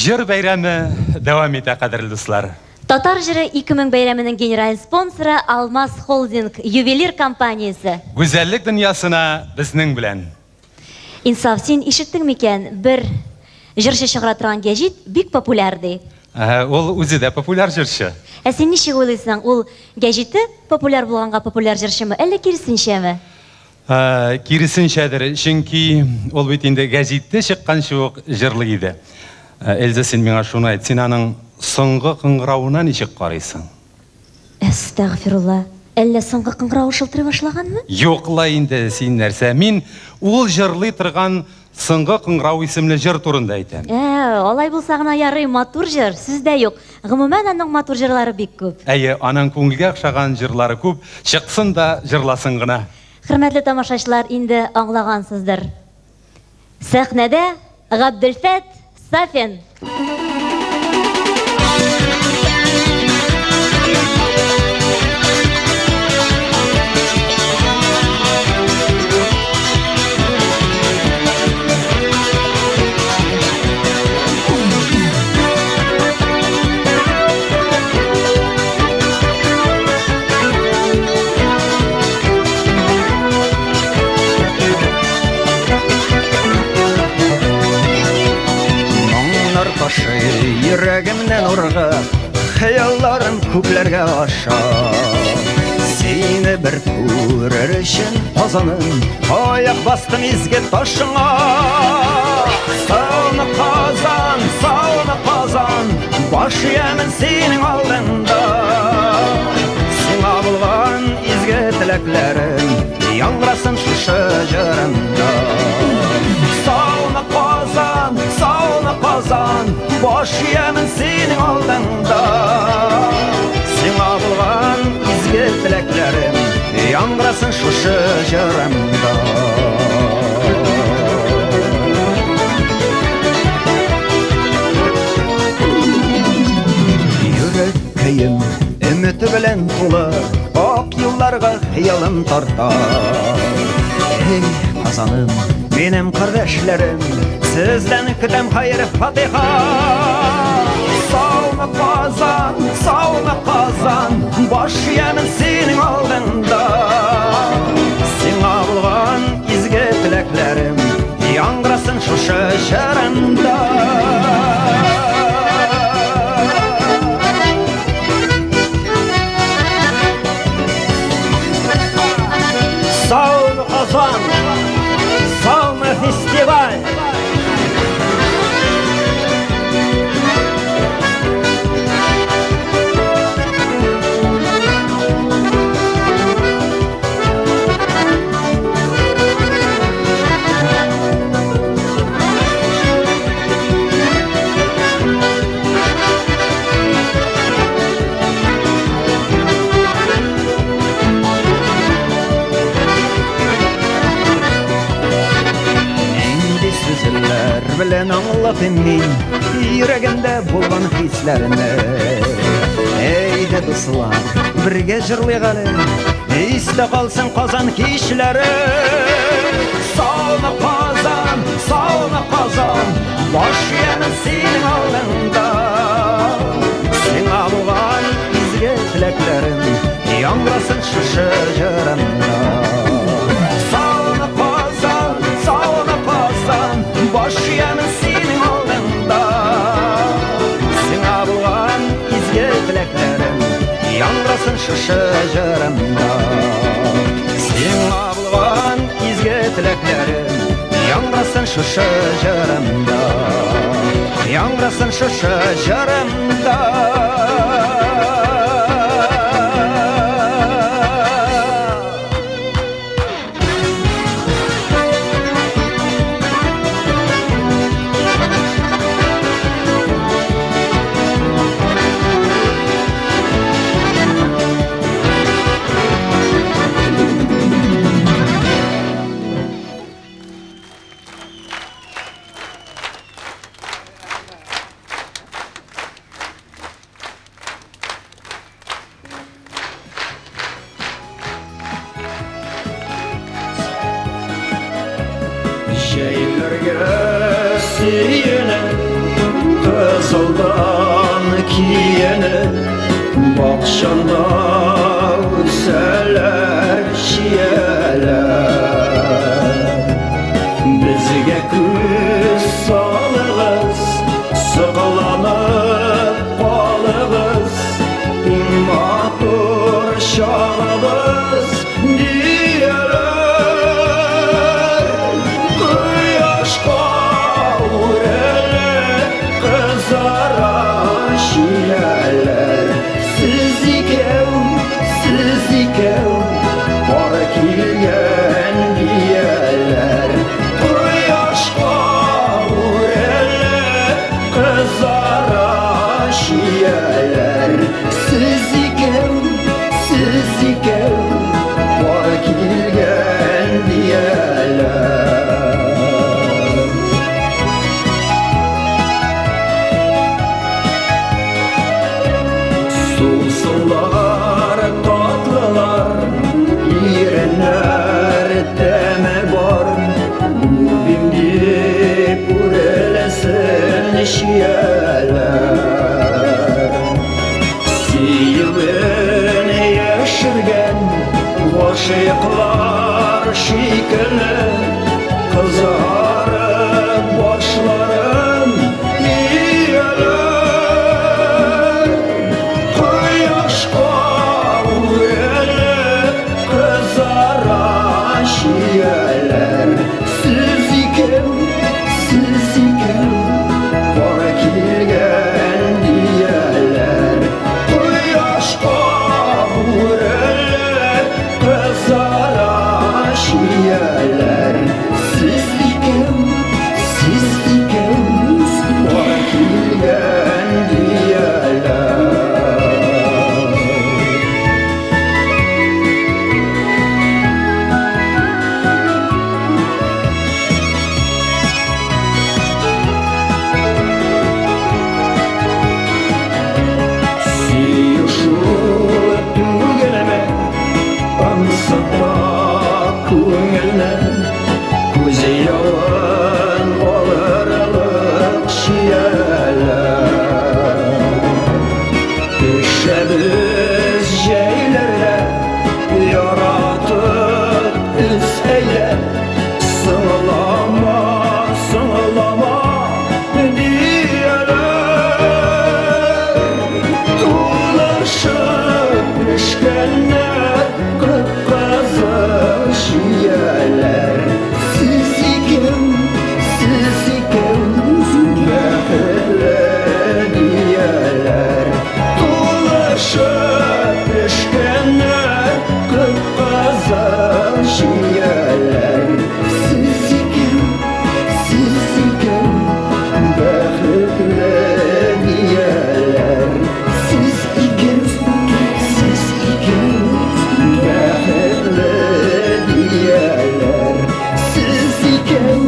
Жыр бәйрәме дәвам итә, кадерле дуслар. Татар җыры 2000 бәйрәменең генераль спонсоры Алмаз Холдинг ювелир компаниясе. Гүзәллек дөньясына безнең белән. Инсаф, син ишеттең микән? Бер җырчы чыгара торган гәҗит бик популяр ди. Ул үзе дә популяр җырчы. Ә син ничек уйлыйсың, ул гәҗите популяр булганга популяр җырчымы, әллә киресенчәме? Киресенчәдер, чөнки ул бит инде гәҗитте чыкканчы ук җырлый иде. Эльза, син миңа шуны әйт, син аның соңгы кыңгыравына ничек карыйсың? Әстәгъфирулла. Әллә соңгы кыңгырау шылтырый башлаганмы? Юкла инде, син нәрсә? Мин ул җырлый торган соңгы кыңгырау исемле җыр турында әйтәм. Алай булса гына ярый, матур җыр, сездә юк. Гомумән аның матур җырлары бик күп. Әйе, аның күңелгә охшаган җырлары күп, чыксын да җырласын гына. Хөрмәтле тамашачылар, инде аңлагансыздыр. Сәхнәдә Габделфәт Сафин. Йөрәгемнән ургып, хыялларым күкләргә аша. Сине бер күрер өчен Казаным, аяк бастым изге ташыңа. Сауны Казан, баш иямын синең алдыңда. Сиңа булган изге теләкләрем яңрасын шушы җырымда. Сауны Казан, boş yemin senin aldığında. Sina bulgan izge tileklerim yangrasın şuşu jırımda. Yüreğim ümidi bilen tulu, ak yıllarga hıyalım tartar. Ey Kazanım, benim kardeşlerim, sizden kütem hayır fatiha. Sağma Kazan, boş yemin senin aldığında. Sina bulgan izge tileklerim yangrasın şuşu jırımda. Sağma Kazan, sağma festival. Bilen anlatayım min yüreğimde bulgan hislerini. Eyde dostlar, birge jırlayalım, iste kalsın Kazan kişileri. Sağma Kazan, boş yemin senin aldığında. Sina bulgan izge tileklerim yangrasın şuşu jırımda. Sağma Kazan, boş yemin senin aldığında. Sina bulgan izge tileklerim yangrasın şuşu jırımda. Sina bulgan izge tileklerim yangrasın şuşu jırımda. Yangrasın şuşu jırımda. Şeylerge siyine kiyeni Bakşanda üseler şiyeler Bizge küs salığız Sıkılanıp balığız İmmatur şağımız diyeler Kıyaş kavreli kızaran şiyeler Siz iken para kilgen diyeler Kıyaş kavreli kızaran şiyeler Siz iken para kilgen diyeler Sussunlar tatlılar Yirenler teme var Bimdi pürelesin şiyeler Siyivin yeşirgen Vaşıklar şikeli Kızarıp başların yiyeler Kıyaş kavreli kızaran şiyeler Siz iken para kilgen diyeler Kıyaş kavreli kızaran şiyeler Siz iken para kilgen diyeler Siyuşu tügeleme Ansata küngelne Kuzi yağın olaralık şiyeler Düşeriz şeylerle Yaratıp üz eyle Sığlama diyeler Tuğlaşıp düşkenler Kıpkızıl şiyeler Siz iken Behre diyeler Tuğlaşıp düşkenler Kıpkızıl şiyeler Siz iken Behre diyeler Siz iken Behre diyeler Siz iken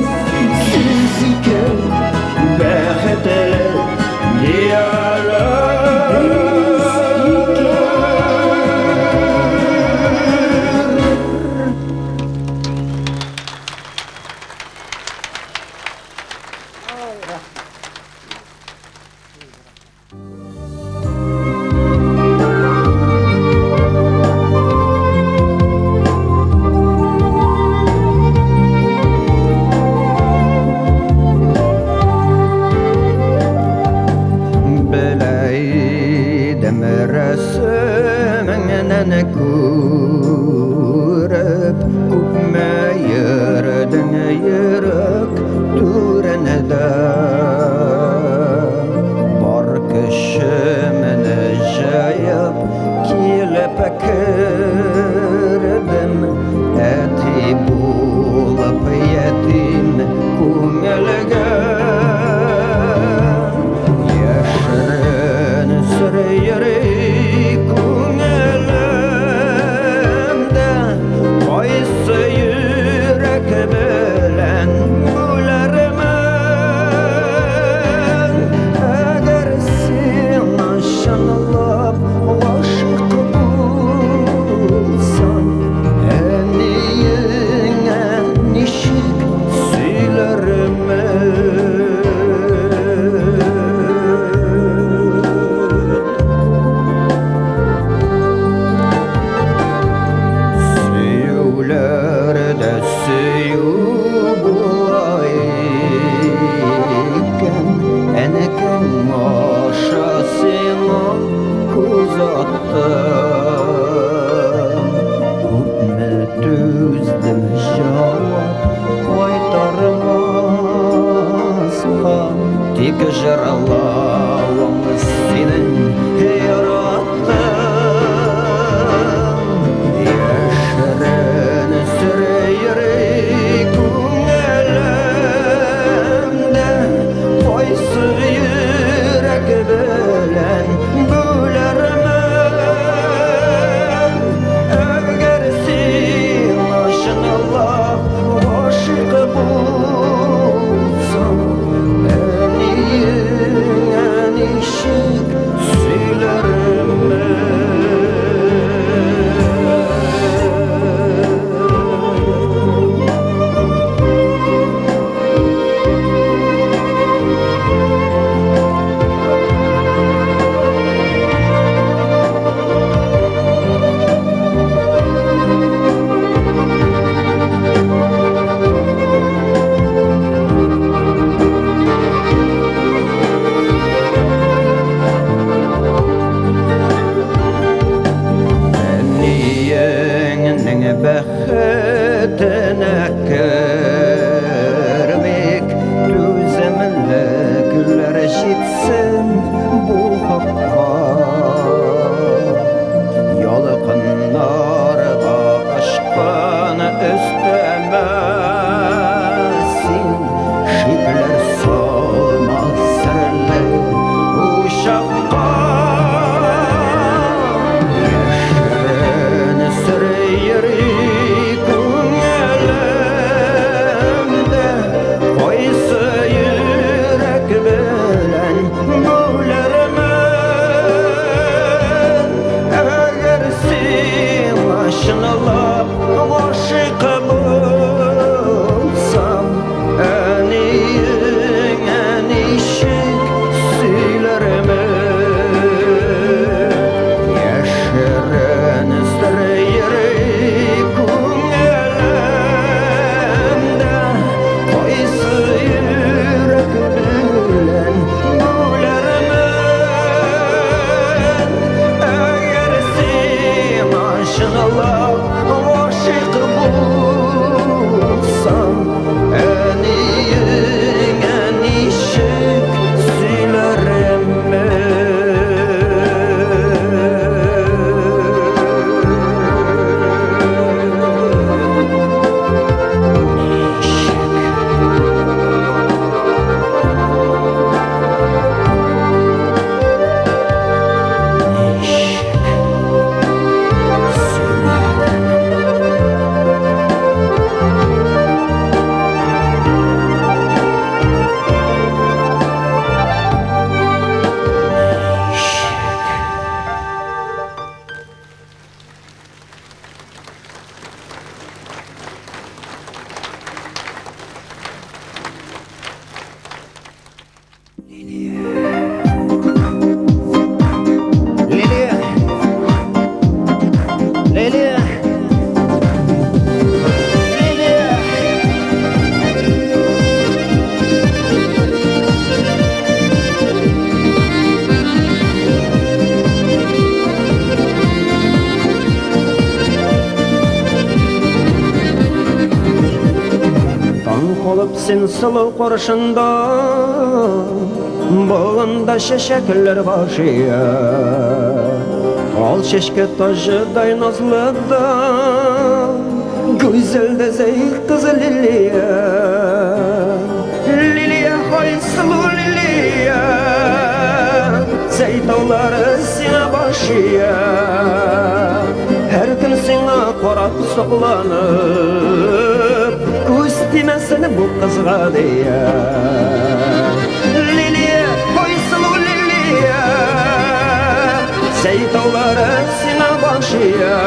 Behre Resimini görüp Küpme yerden yürük Türenede Bar kişimini jayıp Kilip kirdim Eti bulup yetim Küngelge Yaşırın sürüyürü Qaysı yürek bilen gülermen Eğer sen aşınılıp aşık bulsan Eniyine nişik söylermen kermek düzemine güller eşitsin bu hakka yalqınlarga aşkını östemesin şipler sormaz serler uşakka yaşarını süreyri kungelimde koysa yürek bilen bularımın eğer sen aşınalap aşık bulsam en işik söylerimi yaşarın süreyri kungelimde koysa yürek bilen bularımın eğer sen aşınalap aşık bulsam en işik Leyla Tan qolib sen sılıv qorışında Bağında şeşekler başıya Al şeşke taşıday nazlıda Güzelde zeyik kızı Liliya Liliya haysılı Liliya Zeytavları sine başıya Her gün sine qorap soqlanıp Göz demesini bu kızga diye Liliya haysılı Liliya Zeytavları sine başıya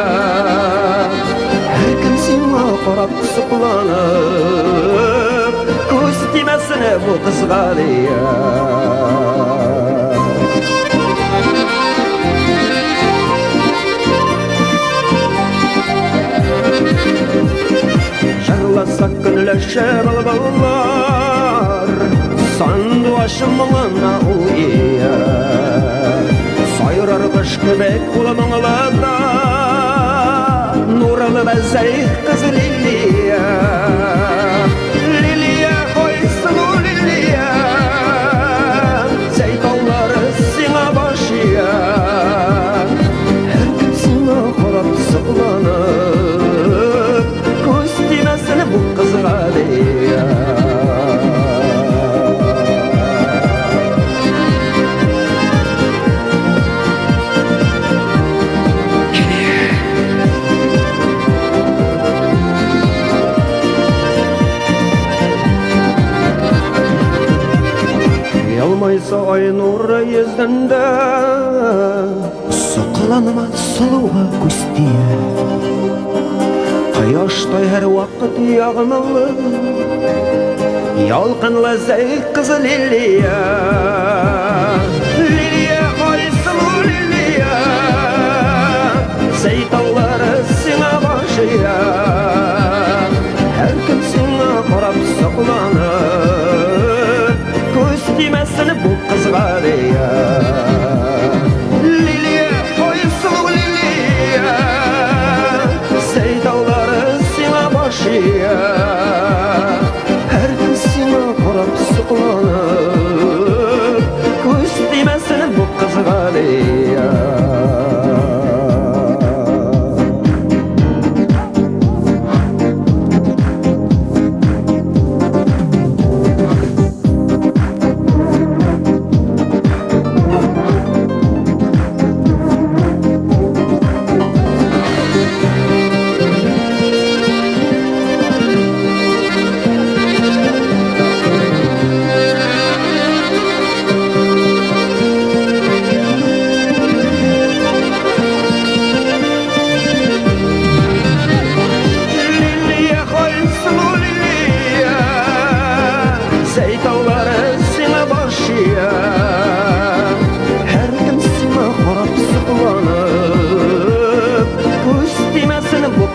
Her gün sine qorap soqlanıp Göz demesini bu kızga diye Şarlasak gönleşer albalar Sandu aşımına uya Sayrar kış köbek ulanağlarda Nuralı bezeyik kız Liliya Liliya koysun Liliya Zeytalları sine başıya Her gün sine qorap sıqlanıp Göz demesini bu kızga diye Yalmaysa ay nuru yüzünde Sıqlanma sılıva küstiye Quyoshday her vaqt yağmalı Yalqınla zeyk kızı Liliya Liliya haysılı Liliya Zeytalları sine başıya Her gün sine qorap soqlanıp Göz demesini bu kızga diye Liliya haysılı Liliya Zeytalları sine başıya başıya Her gün seni qarab sıqlanıb Göz deməsin bu qızğa leya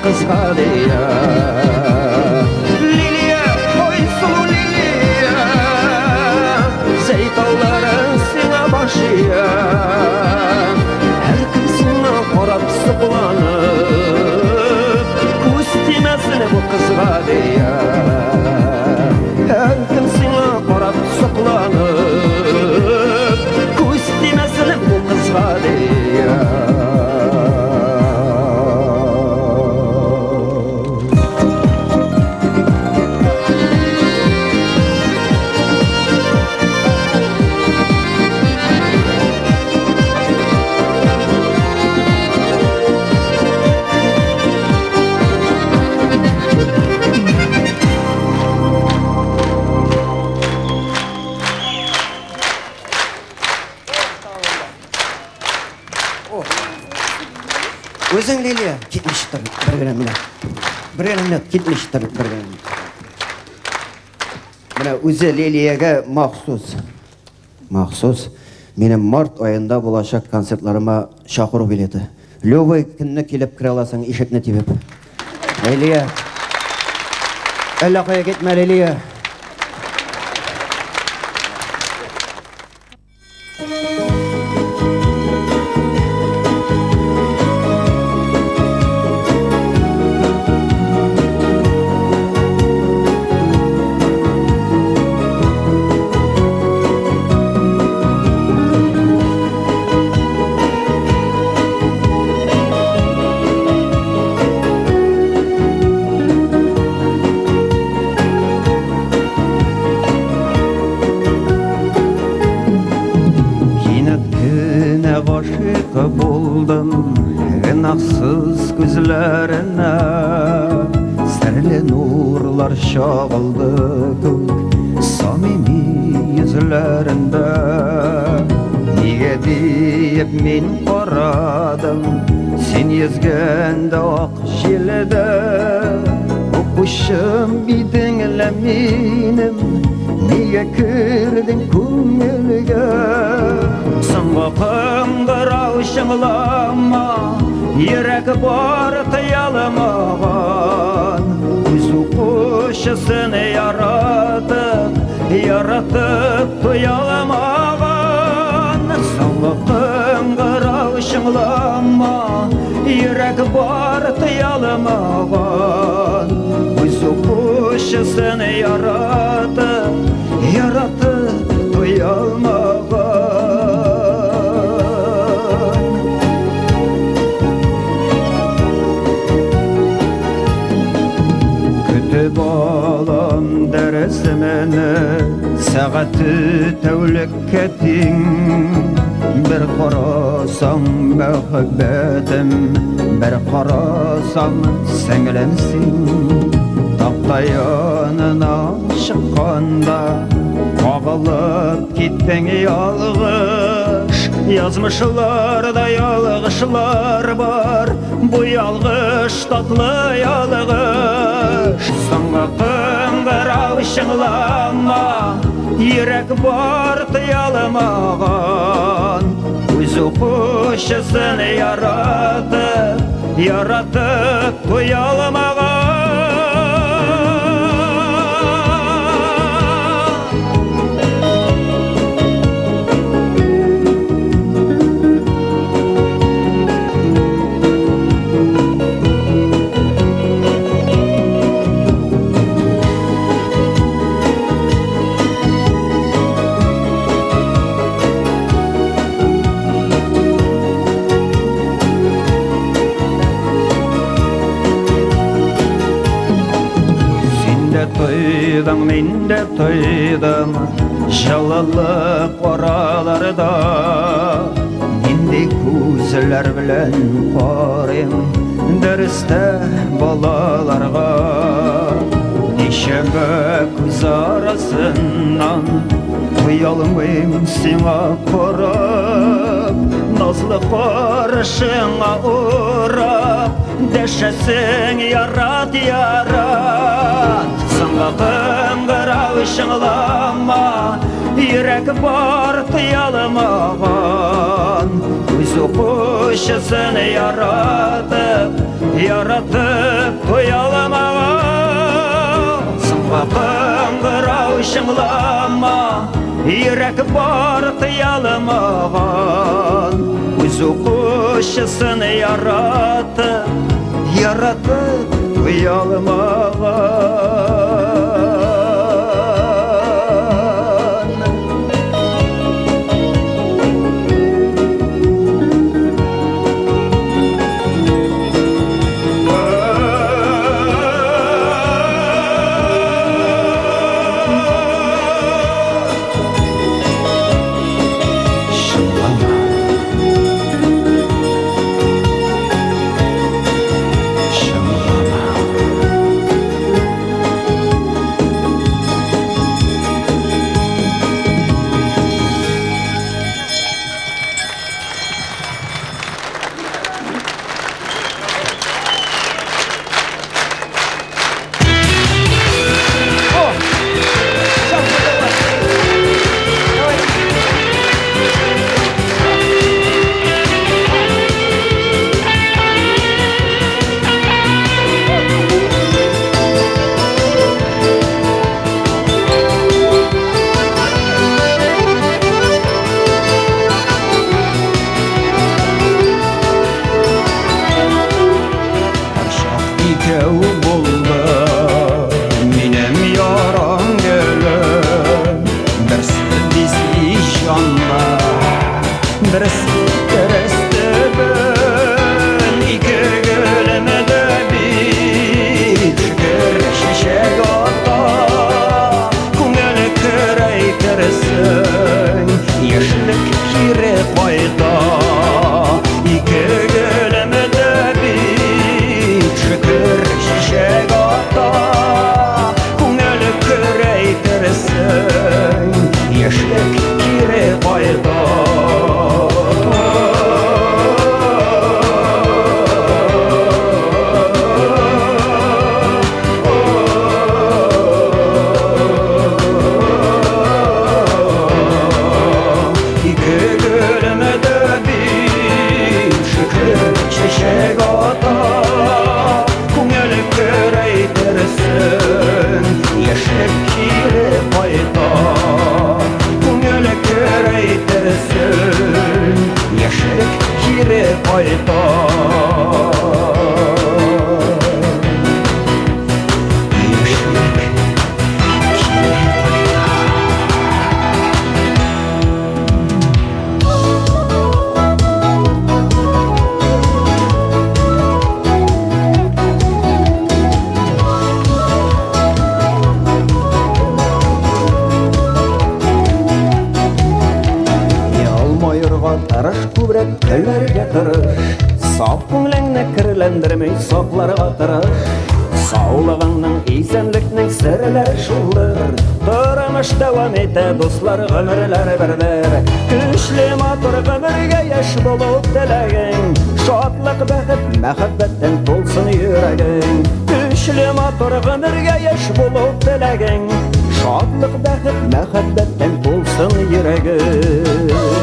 Qızğa deya Liliya, oy sulu Liliya Zeytalları sına başıya Her kim sına qarab sıqlanıb Göz deməsin bu qızğa deya Her kim sına qarab sıqlanıb Göz deməsin bu qızğa deya Özün Liliya gitmiştir bir günümle gitmiştir bir günümle. Buna özü Liliyaga maxsus menim mart ayında bulacak konsertlarıma şaxırı bileti. Любой күнне келіп кіре аласың ишекне тибеп. Лилия. Әллә кая кетмә Лилия. Buldum gınaksız gözlerine Serli nurlar şağıldı kök samimi yüzlerinde Niye deyip men qaradım sen yezgende ak jilede Okuşum bidinle menim niye kirdin köngülge Sanğa qıngırav şınglama Yürek bar kıyalamagan Üzü kuşısını yaratıp duyalamagan Sanğa qıngırav şınglama Yürek bar kıyalamagan Üzü kuşısını yaratıp duyalamagan Balam deresmene Saati tevlek ketin Bir qarasam muhabbetim Bir qarasam senglensin Taptayanına çıkkanda Kağılıp gittin yalğış Yazmışlarda yalğışlar var Bu yalğış tatlı yalğış Sana qıngırav şınglama Yürek bar tıyalamagan Özü kuşısını yaratıp duyalamagan de toydum, men de toydum Жылылық oralarda Нендей көзлер білен қарым Дәрісті балаларға Нешегі көз арасынан Ұялмайым сеңа қарап Назлы қаршыңа ұрап Дәшәсің ярат, ярат Саңғақым қырау шыңлама Ирек бар тұялымаған Өз оқушысын яратып тұяламаған Саңғақым қырау шыңлама Ирек бар тұялымаған Өз оқушысын яратып тұяламаған Saf көңлеңне кірлендірмей сақларға тырыш Саулығыңның, исәнлікнің сірілері шулыр Тұрмыш дәвам ете достлар ғымырлар бірдер Күшлі матур ғымырға еш болып тілегің Шатлық бәхіт, мәхәббәттен толсын үйрегің Күшлі матур ғымырға еш болып тілегің Шатлық бәхіт, мәхәббәттен толсын үйрегің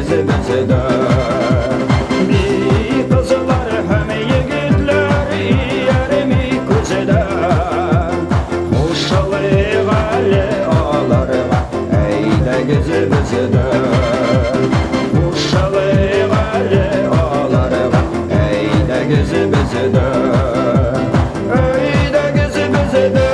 өзімізді. Ми қызлар һәм егетлер иярмей көзеді. Қошалайық әлі аларға, әйдәгіз өзімізді. Қошалайық әлі аларға, әйдәгіз өзімізді. Әйдәгіз өзімізді.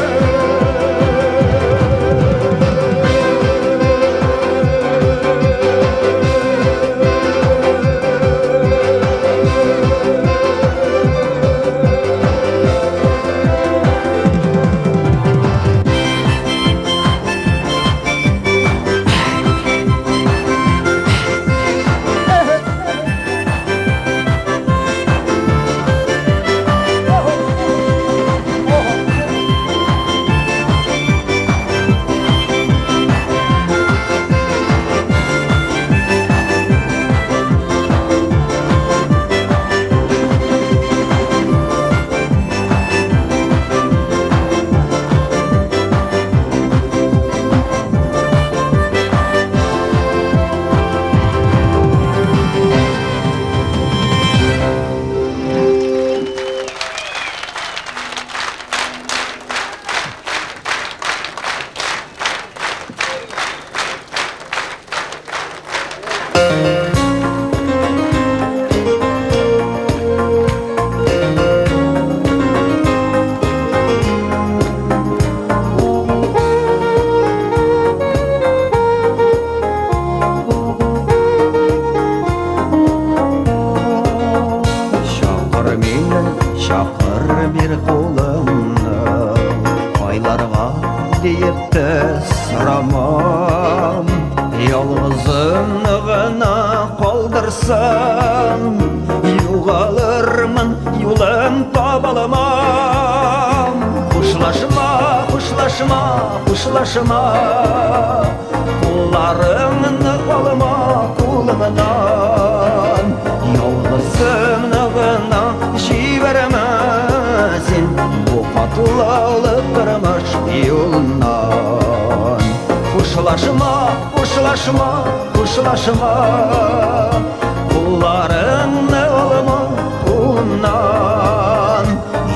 Шақыр бір қолыңны, айларға дейіпті сұрамам. Ялғызымны ғана қалдырсам, юғалырмын, юлым табаламам. Құшлашыма, құшлашыма, құшлашыма, қоларыңны қолыма, қолымынан. Ялғызымны ғана жібермесін, bu қатылаулы тұрмыш юлынан. Құшлашыма, құшлашыма, құшлашыма, қоларыңны қолыма, қолымнан.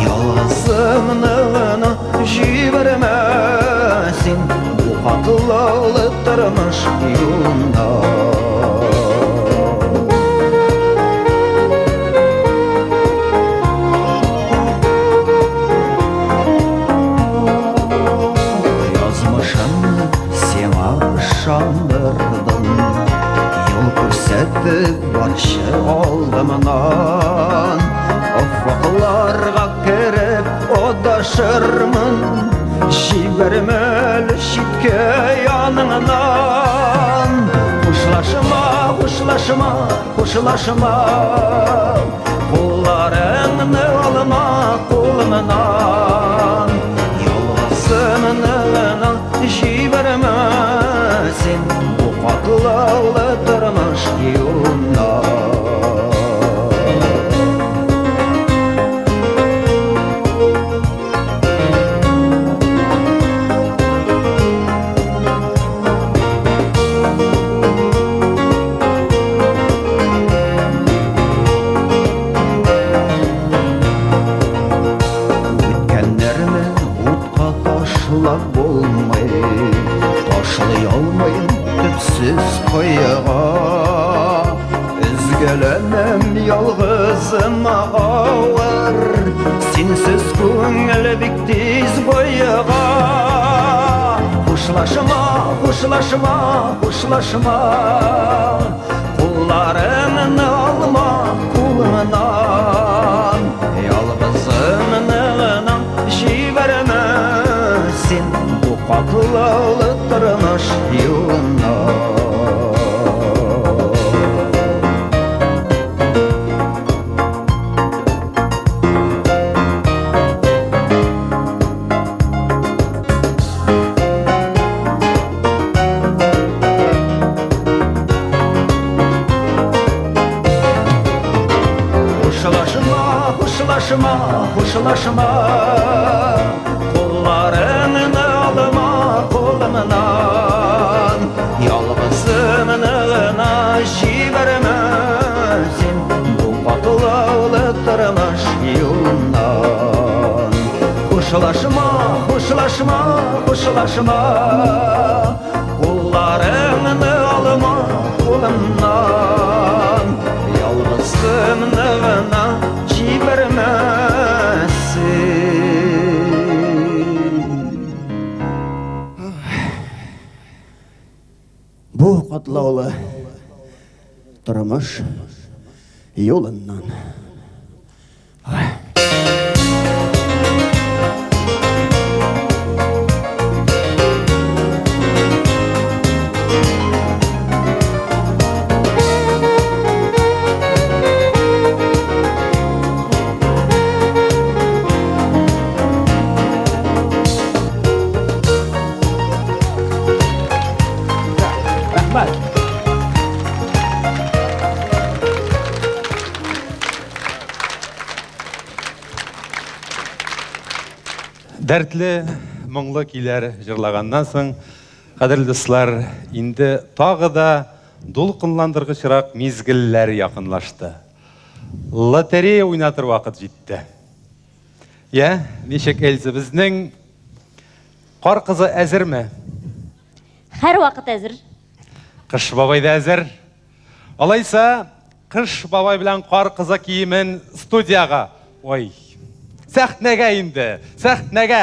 Ялғызымны ғана жібермесін, bu қатылаулы тұрмыш юлынан. Шандырдым, yol көрсетіп баршы алдымнан. Офақларға керіп одашырмын, жібермелі шетке яныңнан. Құшлашыма, құшлашыма, құшлашыма, қоларыңны алма қолымнан. Ялғызымны ғана жібермесін, bu қатылаулы тұрмыш юлынан. Өткендермен отқа ташлап болмай, ташлай алмайын түпсіз қойыға. Үзгеленем ялғызыма ауыр, сенсіз көңіл бек тез бойыға. Құшлашыма, құшлашыма, құшлашыма, қоларыңны алма қолымнан. Ялғызымны ғана жібермесін, bu қатылаулы тұрмыш юлынан. Құшлашыма, құшлашыма, қоларыңны алма қолымнан. Ялғызымны ғана жібермесін, Хушлашма, хушлашма, хушлашма Кулларыңны алма кулымнан Ялгызымны гына җибәрмәсен Бу катлаулы тормыш юлыннан Дәртле, моңлы көйләр җырлаганнан соң, кадерле дуслар, инде тагы да дулкынландыргычрак мизгелләр якынлашты. Лотерея уйнатыр вакыт җитте. Я, ничек Эльза, безнең кар кызы әзерме? Һәрвакыт әзер. Кыш бабай да әзер. Алайса, кыш бабай белән кар кызы киемен студияга. Ой, сәхнәгә инде, сәхнәгә.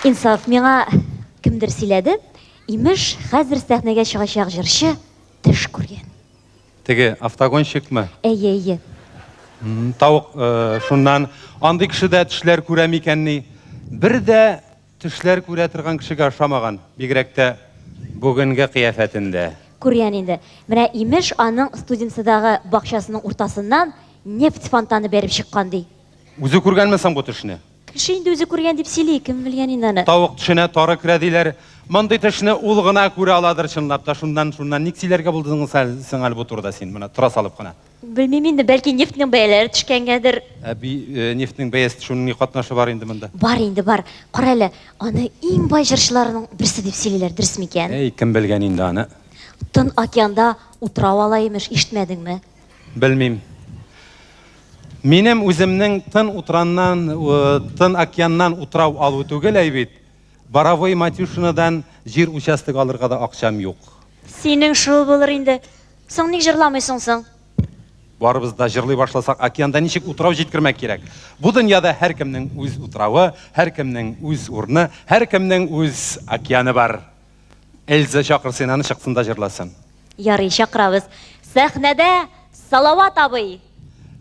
Инсаф, миңа кемдер сөйләде. Имеш, хәзер сәхнәгә чыгачак җырчы төш күргән. Теге автогонщикмы? Әйе. Тавык, шуннан андый кешедә төшләр күрә микәнни? Бер дә төшләр күрә торган кешегә ошамаган, бигрәк тә бүгенге кыяфәтендә. Күргән инде. Менә имеш аның студентсыдагы бакчасының уртасыннан нефть фонтаны бәреп чыккан ди. Үзе күргәнмесең бу төшне? Кеше инде үзе күргән дип сөйли, кем белгән инде аны. Тавык төшенә тары керә диләр. Мондый төшне ул гына күрә аладыр чынлап та. Шуннан ник сөйләргә булдың син әле бу турыда син? Менә тора салып кына. Белмим инде, бәлки нефтьнең бәяләре төшкәнгәдер. Нефтьнең бәясе шуның ни катнашы бар инде монда? Бар инде, бар. Кара әле, аны иң бай җырчыларның берсе дип сөйлиләр, дөрес микән? Кем белгән инде аны? Тын океанда утрау ала имеш, ишетмәдеңме? Белмим. Минем үземнең тын океаннан утрау алу түгел бит. Боровой Матюшинадан җир участок алырга да акчам юк. Синең шул булыр инде. Соң ник җырламыйсың соң? Барыбыз да җырлый башласак, океанда ничек утрау җиткермәк кирәк? Бу дөньяда һәркемнең үз утравы, һәркемнең үз урны, һәркемнең үз океаны бар. Эльза чакырсын, аны чыксын да җырласын. Ярый, чакырабыз. Сәхнәдә Салават абый.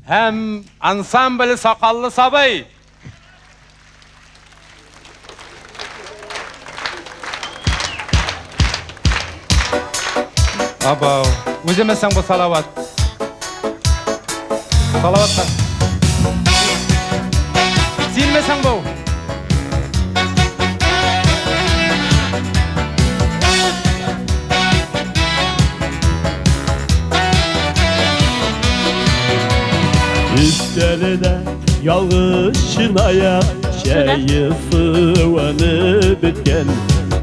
Һәм ансамбль Сакаллы сабый. Абау, үземесең бу Салават. Салаватка. Синмесең бу? Üstlerine yalğışın ayak şeyi sıvanı bitken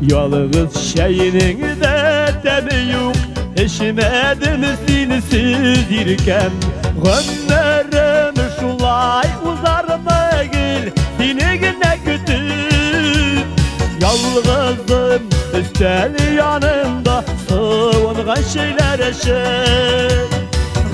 Yalğız şeyinin de temi yok Eşimedim sinsiz irken Gönlerim şulay uzarma gel Seni güne kütüp Yalğızım üsteli yanımda Sıvıngan şeyler eşit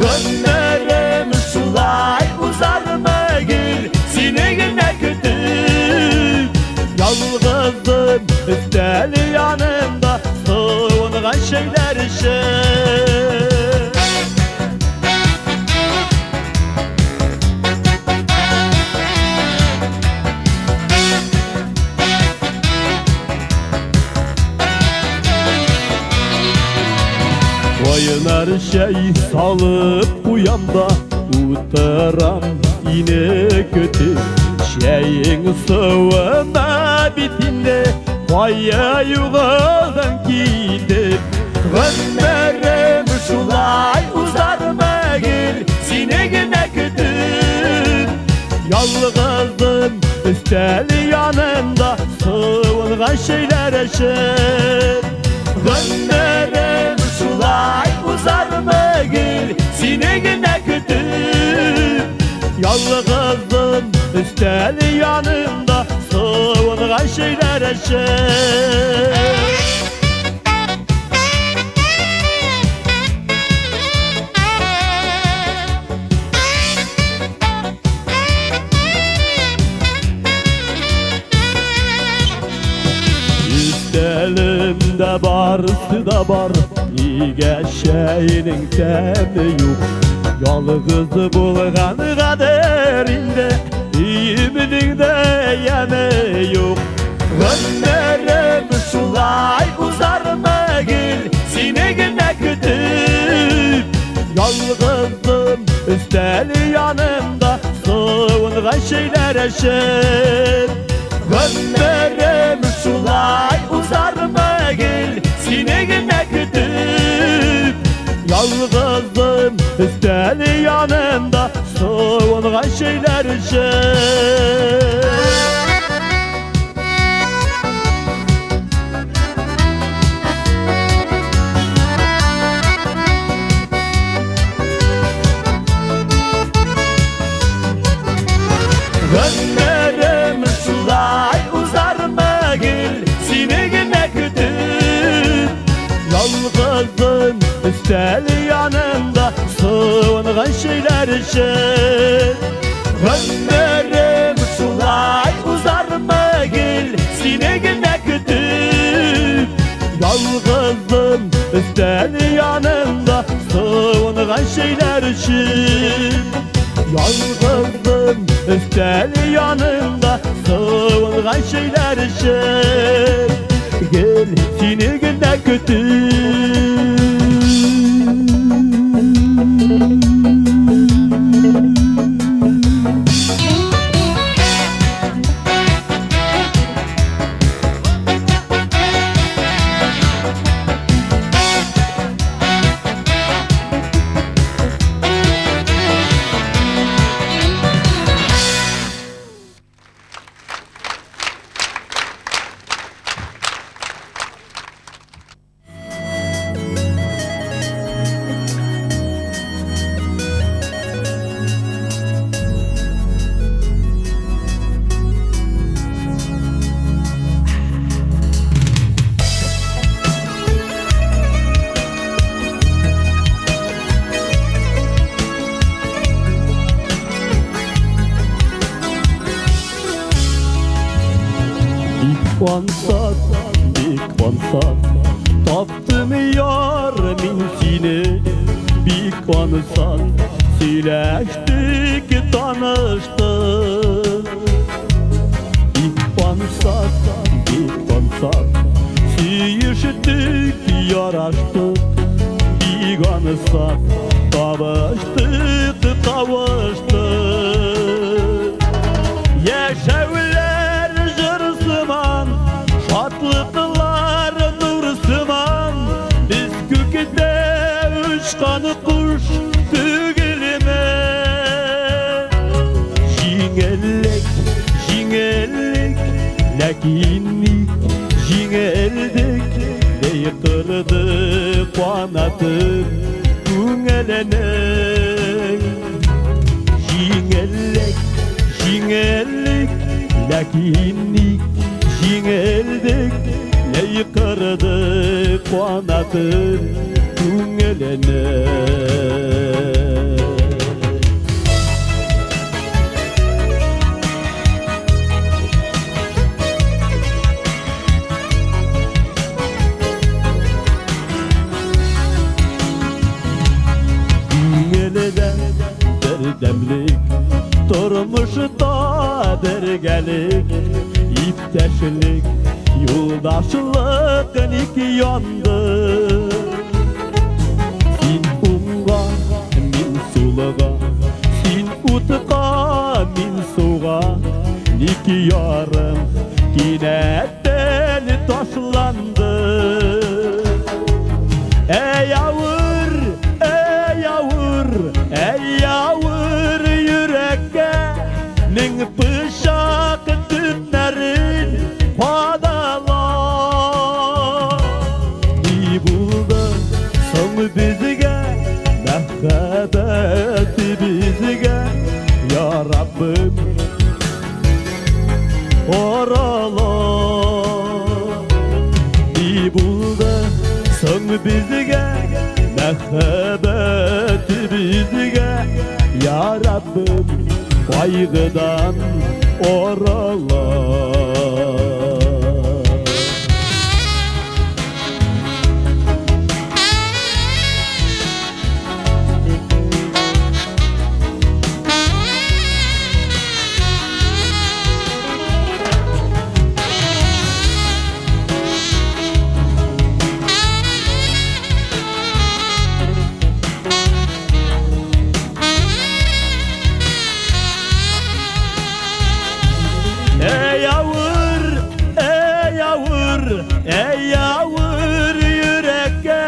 Gönlerim şulay uzarma gel Seni güne kütüp Yalğızım üsteli yanımda Sıvıngan şeyler eşit Oynar şey salıp uyanda Utıram yine kötü Şeyin sıvına bitinde Vaya yuvadan gidip Gönlerim şulay uzarma gel Seni güne kütüp Yalğızım üsteli yanımda Sıvıngan şeyler eşit Gönlerim şulay uzarma gel Seni güne kütüp Yalğızım üsteli yanımda Sıvıngan şeyler eşit Üstelimde barısı da var İge şeyinin temi yok Yalğızı bulgan kaderinde İyiminin de yeme yok Gönlerim şulay uzarma gel Seni güne kütüp Yalğızım üsteli yanımda Sıvıngan şeyler eşit Gönlerim şulay uzarma gel Seni güne kütüp Yalğızım üsteli yanımda Sıvıngan şeyler eşit Gönlerim şulay uzarma gel Seni güne kütüp Yalğızım üsteli yanımda Sıvıngan şeyler eşit Gönlerim şulay uzarma gel seni gene kütüp Yalgızım üstel yanında Sığıngan şeyler için Yalgızım üstel yanında Sığıngan şeyler için Gel seni gene kütüp Kvansat Taptım yar min seni Bir kvansat Söyleştik tanıştık Bir kvansat Söyleştik yaraştık Bir kvansat Kavuştuk Yaşavlar jırsıman Şatlıklar nursıman Biz gökte uçkan kuş tügülme Jingellik Lakinlik Jingeldik Deyikırdı Kuanatır Kungelenek Jingellik Lakinlik Jingeldik Deyikırdı Kuanatır Kungelenek Demlik Durmuşda dergelik İpteşlik Yoldaşlıkın iki yandı Sin unga min sulaga Sin utqa min suga İki yarım Kinetten taşlandı Ey yavur, ey yavur, ey yavur yürekke Min pışak tütlerin padalar İyi buldu son bizge Mehbeti bizge Ya Rabbim oralar İyi buldu son bizge Mehbeti bizge Ya Rabbim kaygıdan oralar Ey yavur yürekke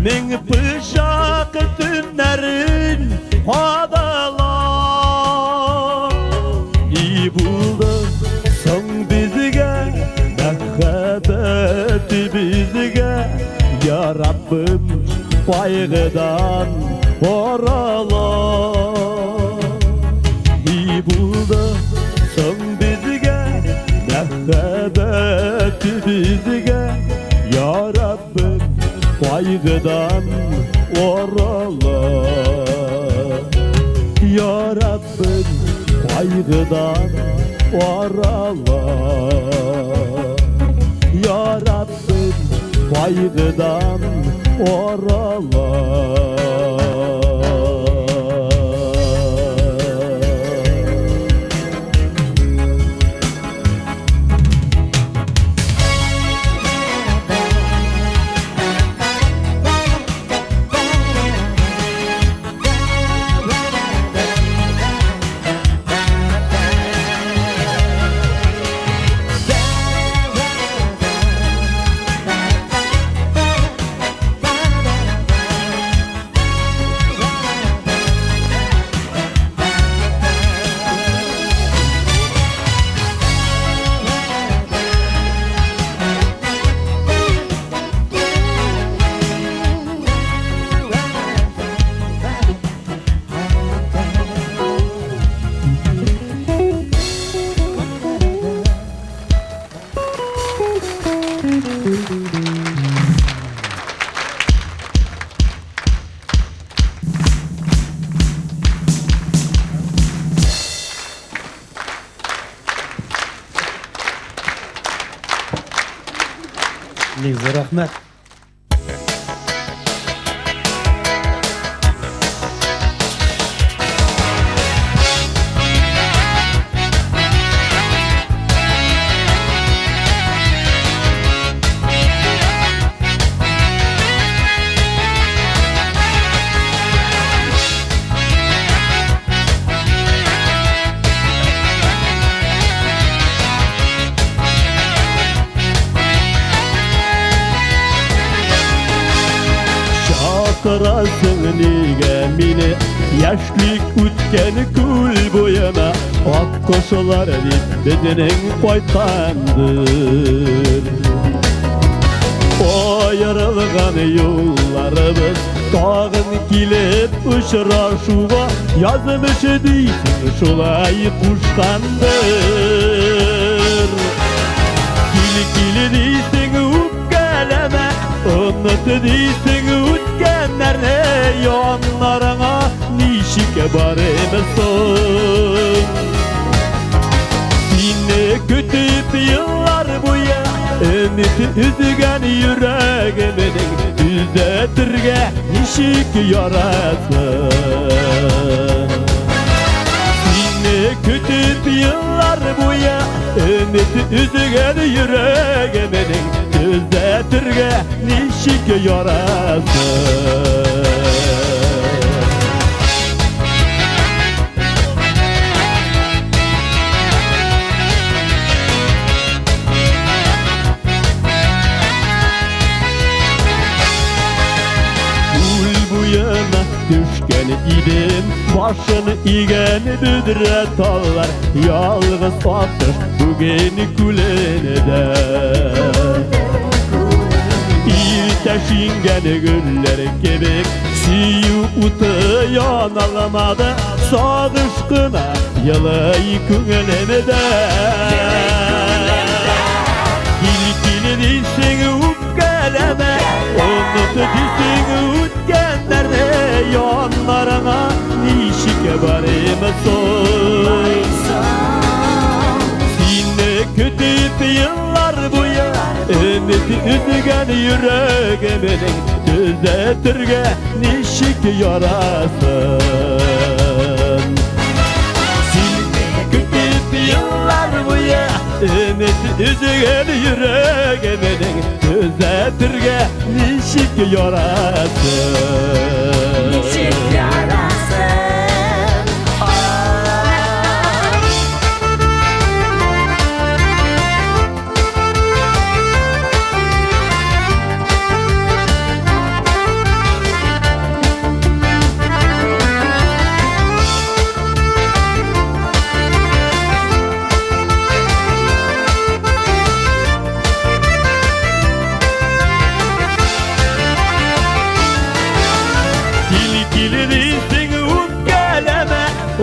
Min pışak tünlerin hadalar İyi buldu son bizge Mehbeti bizge Ya Rabbim kaygıdan oralar İyi buldu son bizge Mehbeti bizge Ya Rabbim kaygıdan oralar Ya Rabbim kaygıdan oralar yarattın kaygıdan oralar. Негізі рахмет. Çakırasın nege meni yaşlik o'tgan kul bo'yama ak koşular deb bidining qaytgandir. Ayrılgan yollarımız tağın kilip uçraşuğa yazmış deysin şulay kuşkandır. Kili kili deysin ukkalama unut deysin o'tganlarni yonlarına nişik barımsın. Seni kütüp yıllar boyu ümit üzgen yüreğimin düzeltirge nişik yarasın. Seni kütüp yıllar boyu ümit üzgen yüreğimin düzeltirge nişik yarasın. Düşken idim başını igen büdre tallar yalnız atır bugün kulenede. İlteşingen güller kebek siyu utu yanalamadı sadışkına yalay küngelemede. Kili değilsin ukkaleme unut değilsin utkenlerde yanlarına nişik barımsın. Seni kütüp yıllar boyu ümit üzgen yüreğimin düzeltirge nişik yarasın. Seni kütüp yıllar boyu ümit üzgen yüreğimin düzeltirge nişik yarasın. Nişik yarasın.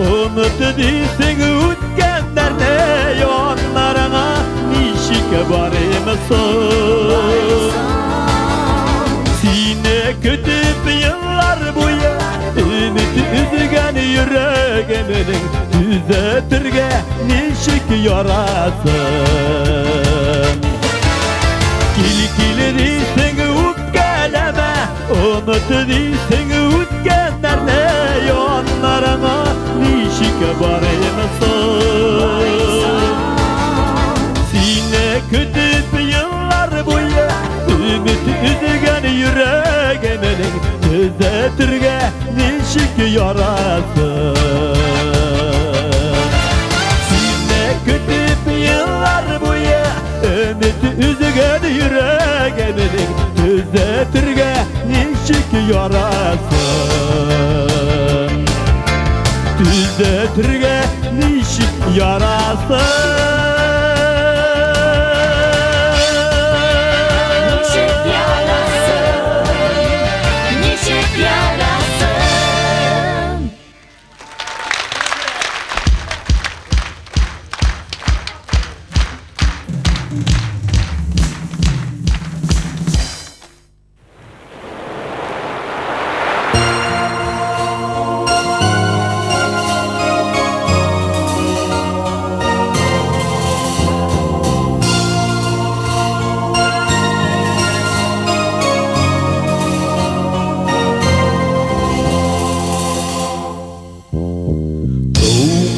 Unut değilsin o'tganlarni yonlarına nişik barımsın. Seni kütüp yıllar boyu ümit üzgen yüreğimin Düzeltirge nişik yarasın. Kili değilsin ukkeleme, unut değilsin utkenlerle, onlarına nişik barayımsın. Sine kütüp yıllar boyu ümit üzgen yüreğimin, düzeltirge nişik yarasın. Sine kütüp yıllar boyu ümit üzgen yüreğimin, düzeltirge nişik yarasın. Düzeltirge nişik yarasın.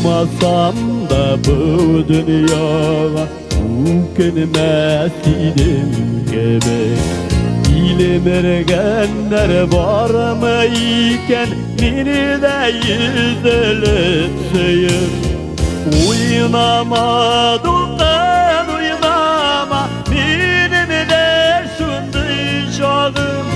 Olmasam da bu dünyaya mümkünmez idim gibi. İlim ergenler var mı iken beni de yüzülüp söyüm. Oynama duldan oynama, benim de şunday şadım.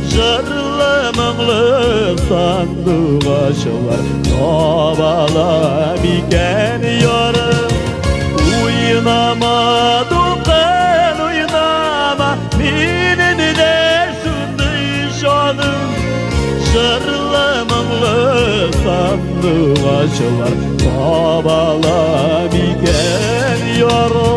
Jırlı mınglı sandık aşılar, tabalam iken yarım. Oynama duldan oynama, benim de şunday şadım. Jırlı mınglı sandık aşılar, tabalam iken yarım.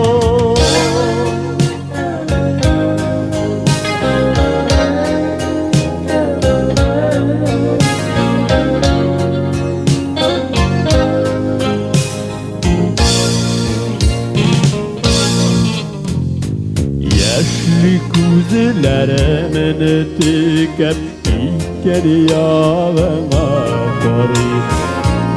Gözlerimin tükep iken yağına koyup,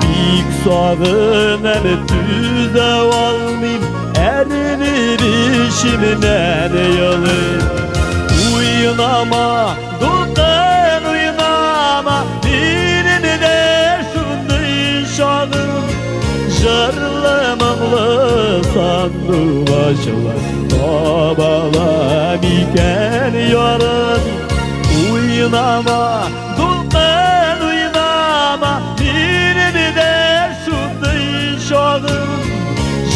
bik sağınan tüze almayayım, erinir işimden yalın. Uynama duldan uynama, benim de şunday şadım. Jırlı mınglı sandık aşılar, tabalam iken yarın. Uynama duldan uynama, benim de şunday şadım.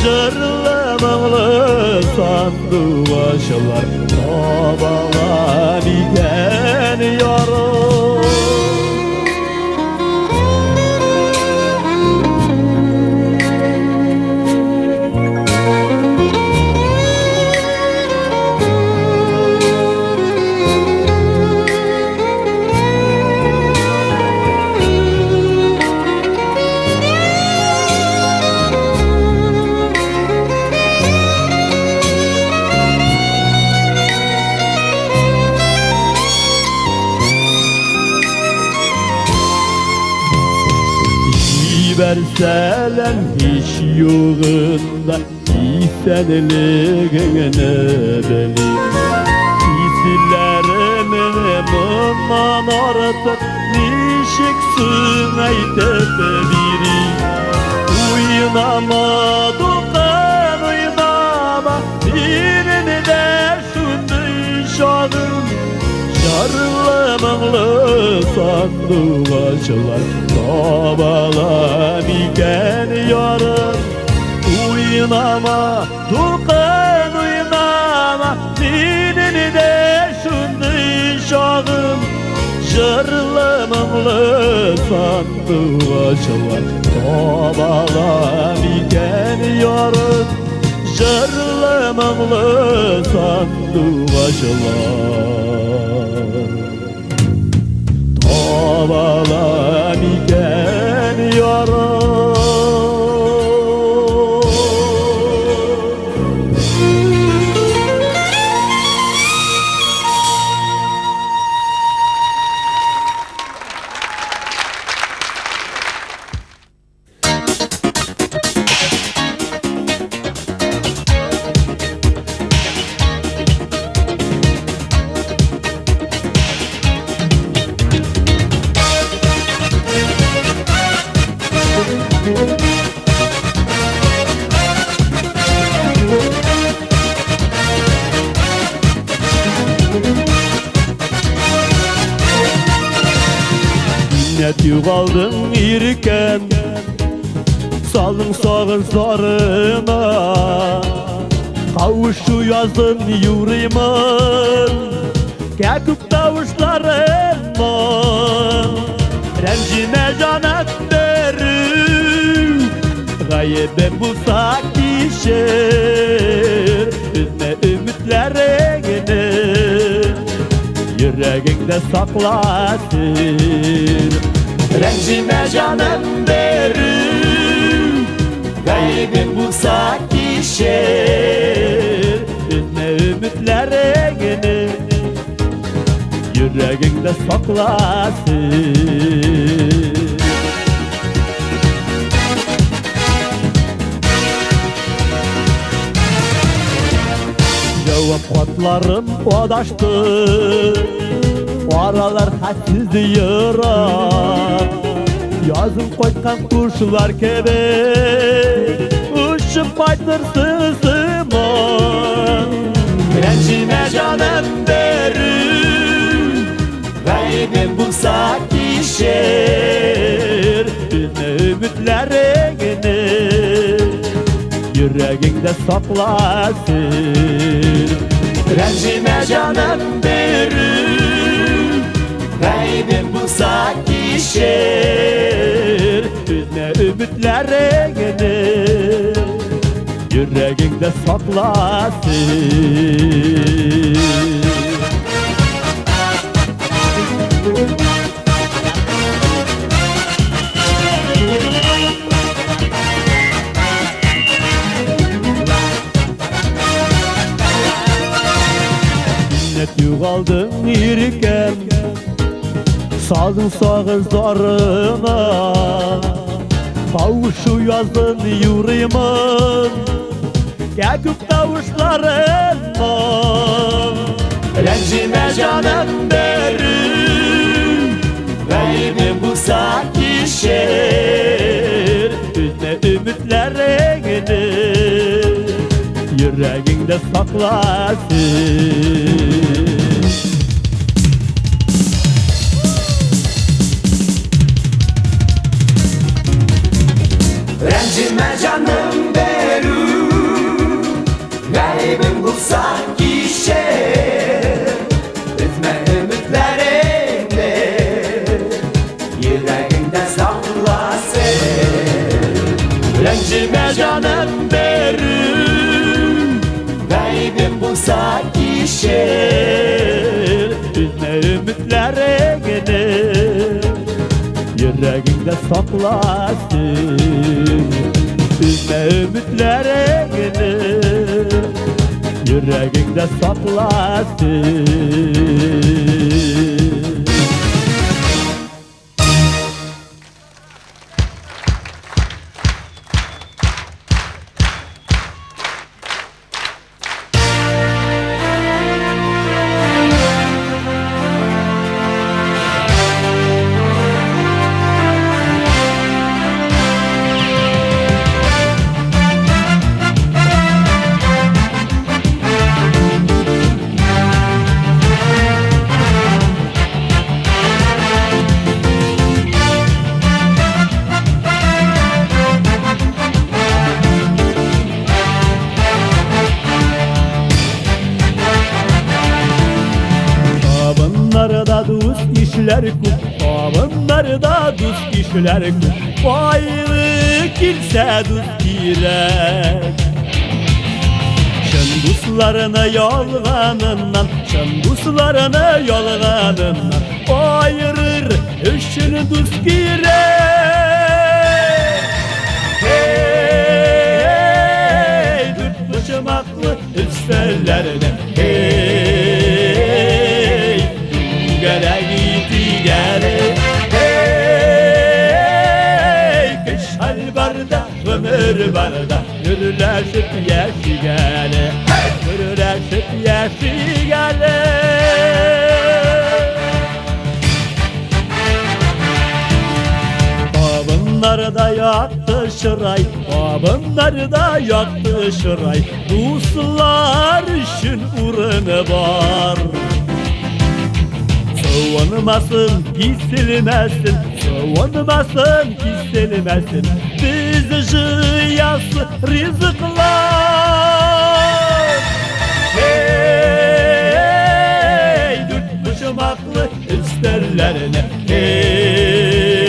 Jırlı mınglı sandık aşılar, tabalam iken yarın. Verseler hiç yolunda, İsenliğini bileyim. İzlerimin bundan artık nişiksin aytıp vereyim. Uynama duldan uynama, benim de şunday şadım. Jırlı mınglı sandık aşılar, tabalam iken yarın. Uynama duldan uynama, benim de şunday şadım. Jırlı mınglı sandık aşılar, tabalam iken yarın. Jırlı mınglı sandık aşılar, tabalam iken yarın. Minnet yuğaldın irken Saldın sağırlarına Kavuşu yazdın yüreğimin Kekip tavuşlarıma Rencime canım derim Gaybim bulsa kişir Üzme ümitlerini Yüreğinde saklasın Rencime canım derim Gaybim bulsa kişir Üzme ümitlerini Yüreğinde saklasın Cevap hatlarım odaştı Aralar hassiz yırak Yazın koykan kuşlar kebe Uçup baytırsın ısıma Rencime canım derim Gaybim bulsa kişir Üzme ümitlerini Yüreğinde saklasın Rencime canım derim Gaybim bulsa kişir Üzme ümitlerini Yüreğinde saklasın Yuğaldın irken Saldın sağırlarına Kavuşu yazdın yüreğimin Kekip tavuşlarıma Rencime canım derim Gaybim bulsa kişir Üzme ümitlerini Yüreğinde saklasın Rencime canım derim Gaybim bulsa kişir Üzme ümitlerini Yüreğinde saklasın Rencime canım derim Gaybim bulsa kişir Üzme ümitlerini Yüreğinde saklasın Üzme ümitlerini Yüreğinde saklasın Bunlarda dost işler kup Bunlarda dost işler kup Ayrı kimse dost gerek Şın dostlarını yolganından Şın dostlarını yolganından Ayırır üçün dost gerek Hey dört başımaklı üstlerine Hey Gele gitti gele Hey kış hal barda ömür barda Yürüleşip yaşı gele Yürüleşip yaşı gele Bunlarda yaktı şıray Bunlarda yaktı şıray Dostlar için uğrunu var Soğunmasın, kesilmesin, soğunmasın, kesilmesin. Bizi jıyası rızıklar. Hey, dört başımaklı üstellerine. Hey,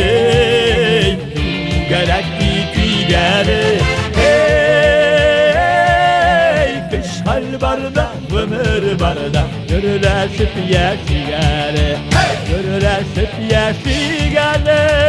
gerek tüyleri. Hey, kış hal barda, ömür barda. Görüleşip yaşayalım. Görüleşip yaşayalım.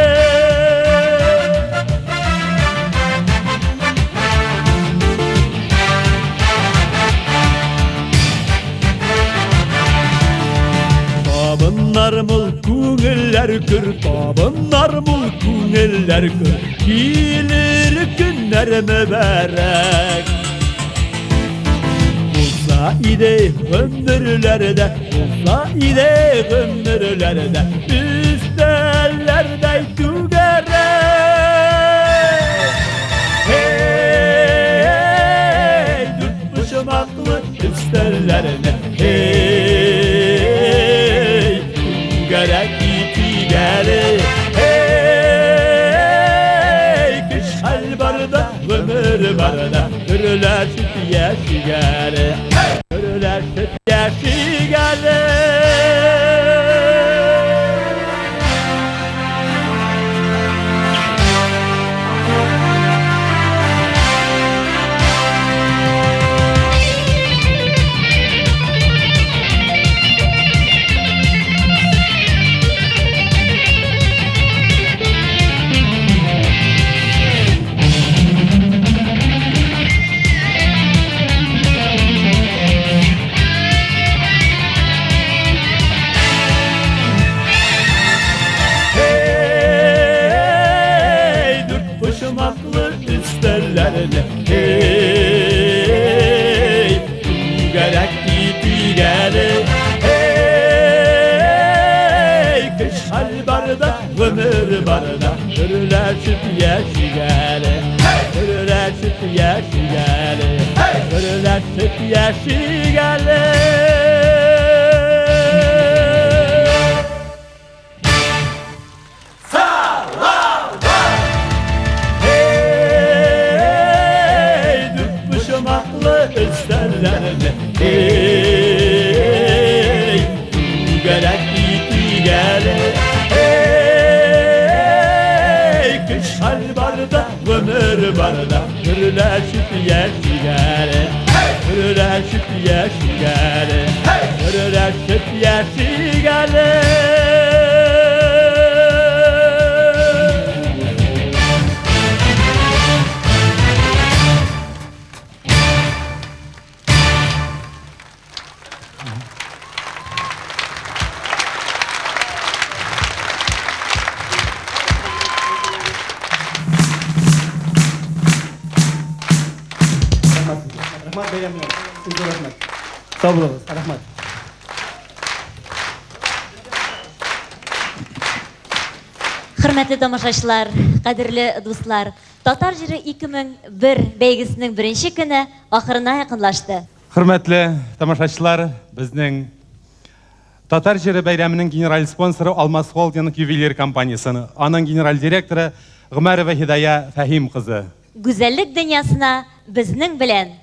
Babınlar mul күңелләр көр, babınlar mul күңелләр көр. Килер günler mübarek. Bulsa ide ömürlerde, bulsa ide ömürlerde. Üstellerde tügerek. Hey, dört başımaklı üstellerde. Hey, gerek tüyleri. Hey, kış hal barda, ömür barda. Görüleşip yaşayalım. Görüleşip yaşayalım. Hey, gerek tüyleri. Hey, kış hal barda, ömür barda. Görüleşip yaşayalım. Görüleşip yaşayalım. Görüleşip yaşayalım. Üstellerine. Hey, gerek tüyleri. Hey, kış hal barda, ömür barda. Görüleşip yaşayalım. Görüleşip yaşayalım. Görüleşip yaşayalım. Rahmat beyim. Sizge rahmat. Sağ olun. Rahmat. Hürmetli тамашачылар, кадерле дуслар, Татар җире 2001 бәйгесенең беренче көне ахырына якынлашты. Hürmetli тамашачылар, безнең Татар җире бәйрәменең генераль спонсоры Алмаз Холдинг ювелир компаниясының, аның генераль директоры Гомәрова Хидая Фәһим кызы. Гүзәллек дөньясына безнең белән